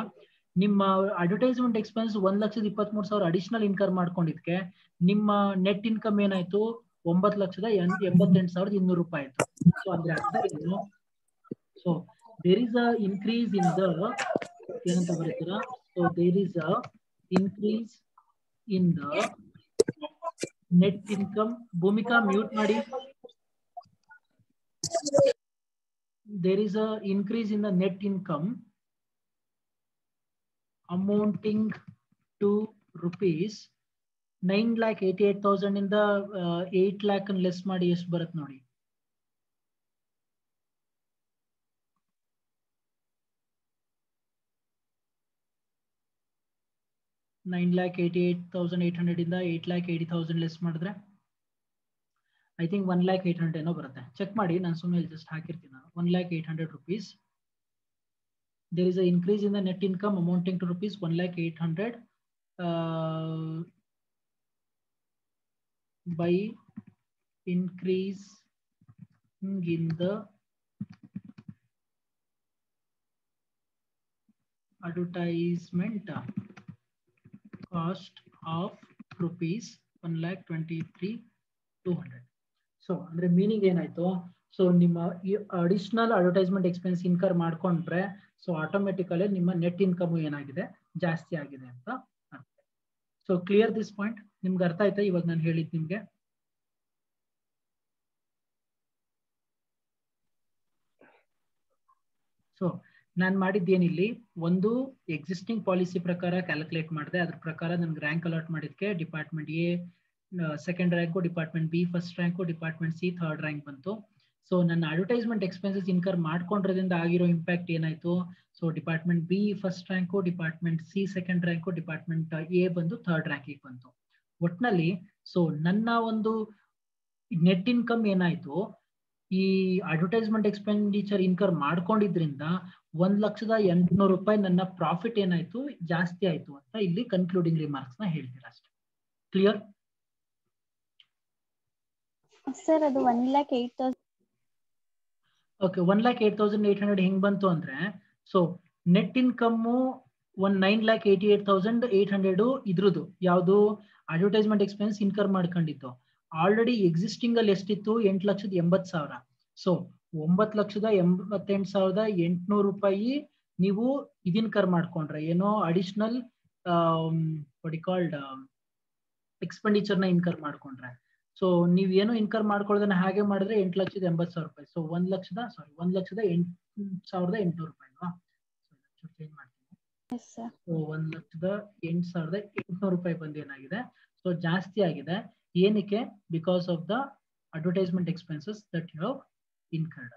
ನಿಮ್ಮ ಅಡ್ವರ್ಟೈಸ್ಮೆಂಟ್ ಎಕ್ಸ್ಪೆನ್ಸ್ 1,23,000 ಅಡಿಷನಲ್ ಇನ್ಕಮ್ ಮಾಡ್ಕೊಂಡಿದ್ಕೆ ನಿಮ್ಮ ನೆಟ್ ಇನ್ಕಮ್ ಏನಾಯ್ತು, 9,88,200 ರೂಪಾಯಿ ಆಯ್ತು. ಸೊ ಅಂದ್ರೆ ಅರ್ಥ ಏನು, so there is a increase in the ಏನಂತ ಬರೀತೀರಾ, so there is a increase in the net income. Bhoomika mute ಮಾಡಿ. there is a increase in the net income amounting to rupees 9,88,000 ಇಂದ 8 lakh ಲೆಸ್ ಮಾಡಿ ಎಷ್ಟು ಬರುತ್ತೆ ನೋಡಿ. $9,88,800 ಇಂದ 8,80,000 ಲೆಸ್ ಮಾಡಿದ್ರೆ ಐ ಥಿಂಕ್ 1,08,00,000 ಏನೋ ಬರುತ್ತೆ. ಚೆಕ್ ಮಾಡಿ, ನಾನು ಸುಮ್ಮನೆ ಜಸ್ಟ್ ಹಾಕಿರ್ತೀನಿ. 1,08,00,000 rupees. There is a increase in the net income amounting to rupees 1,08,00,000 by increase in the advertisement cost of rupees 1,23,200. So ಅಂದ್ರೆ ಮೀನಿಂಗ್ ಏನಾಯ್ತು, ಸೊ ನಿಮ್ಮ ಈ ಅಡಿಷನಲ್ ಅಡ್ವರ್ಟೈಸ್ಮೆಂಟ್ ಎಕ್ಸ್ಪೆನ್ಸ್ ಇನ್ಕರ್ ಮಾಡ್ಕೊಂಡ್ರೆ ಸೊ ಆಟೋಮೆಟಿಕಲಿ ನಿಮ್ಮ ನೆಟ್ ಇನ್ಕಮ್ ಏನಾಗಿದೆ, ಜಾಸ್ತಿ ಆಗಿದೆ ಅಂತ ಅರ್ಥ. ಸೊ ಕ್ಲಿಯರ್ ದಿಸ್ ಪಾಯಿಂಟ್, ನಿಮ್ಗೆ ಅರ್ಥ ಆಯ್ತಾ ಇವಾಗ ನಾನು ಹೇಳಿದ್ ನಿಮ್ಗೆ? ಸೊ ನಾನು ಮಾಡಿದ್ದೇನಿಲ್ಲಿ, ಒಂದು ಎಕ್ಸಿಸ್ಟಿಂಗ್ ಪಾಲಿಸಿ ಪ್ರಕಾರ ಕ್ಯಾಲ್ಕುಲೇಟ್ ಮಾಡಿದೆ, ಅದ್ರ ಪ್ರಕಾರ ನನ್ಗೆ ರ್ಯಾಂಕ್ ಅಲಾಟ್ ಮಾಡಿದ್ಕೆ department A second rank, department B first rank, department C third rank ಬಂತು. ಸೊ ನನ್ನ ಅಡ್ವರ್ಟೈಸ್ಮೆಂಟ್ ಎಕ್ಸ್ಪೆನ್ಸಸ್ ಇನ್ಕರ್ ಮಾಡ್ಕೊಂಡ್ರಿಂದ ಆಗಿರೋ ಇಂಪ್ಯಾಕ್ಟ್ ಏನಾಯ್ತು, so department B first rank, department C second rank, department A ಬಂದು ಥರ್ಡ್ ರ್ಯಾಂಕಿಗೆ ಬಂತು. ಒಟ್ನಲ್ಲಿ ಸೊ ನನ್ನ ಒಂದು ನೆಟ್ ಇನ್ಕಮ್ ಏನಾಯ್ತು, ಈ ಅಡ್ವರ್ಟೈಸ್ಮೆಂಟ್ ಎಕ್ಸ್ಪೆಂಡಿಚರ್ ಇನ್ಕರ್ ಮಾಡ್ಕೊಂಡಿದ್ರಿಂದ 1,08,000 ರೂಪಾಯಿ ನನ್ನ ಪ್ರಾಫಿಟ್ ಏನಾಯ್ತು ಜಾಸ್ತಿ ಆಯ್ತು ಅಂತ ಇಲ್ಲಿ ಕನ್ಕ್ಲೂಡಿಂಗ್ ರಿಮಾರ್ಕ್ಸ್ ನ ಹೇಳ್ತೀರಾ ಅಷ್ಟೇ. ಕ್ಲಿಯರ್? ಸರ್ ಅದು 1,08,000. ಓಕೆ, 1,08,800 ಹೆಂಗ್ ಬಂತು ಅಂದ್ರೆ, ಸೊ ನೆಟ್ ಇನ್ಕಮ್ 9,88,800 ಇದ್ರದ್ದು ಯಾವುದು ಅಡ್ವರ್ಟೈಸ್ಮೆಂಟ್ ಎಕ್ಸ್ಪೆನ್ಸ್ ಇನ್ಕರ್ ಮಾಡ್ಕೊಂಡಿತ್ತು. ಆಲ್ರೆಡಿ ಎಕ್ಸಿಸ್ಟಿಂಗ್ ಅಲ್ಲಿ ಎಷ್ಟಿತ್ತು, 8,80,000. ಸೊ 9,88,800 ರೂಪಾಯಿ ನೀವು ಇದಿನ್ಕರ್ ಮಾಡ್ಕೊಂಡ್ರೆ ಏನೋ ಅಡಿಷನಲ್ ಎಕ್ಸ್ಪೆಂಡಿಚರ್ ನ ಇನ್ಕರ್ ಮಾಡ್ಕೊಂಡ್ರೆ. ಸೊ ನೀವ್ ಏನೋ ಇನ್ಕರ್ ಮಾಡ್ಕೊಳ್ಳೋದನ್ನ ಹಾಗೆ ಮಾಡಿದ್ರೆ 8,80,000 ರೂಪಾಯಿ. ಸೊ 1,08,800 ರೂಪಾಯಿ ಅಲ್ವಾ? ಚೇಂಜ್ ಮಾಡ್ತೀನಿ. ಸೊ 1,08,800 ರೂಪಾಯಿ ಬಂದು ಏನಾಗಿದೆ, ಸೊ ಜಾಸ್ತಿ ಆಗಿದೆ. ಏನಕ್ಕೆ? Because of the advertisement expenses that you have incurred.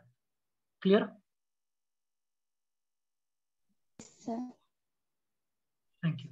Clear? Sir thank you.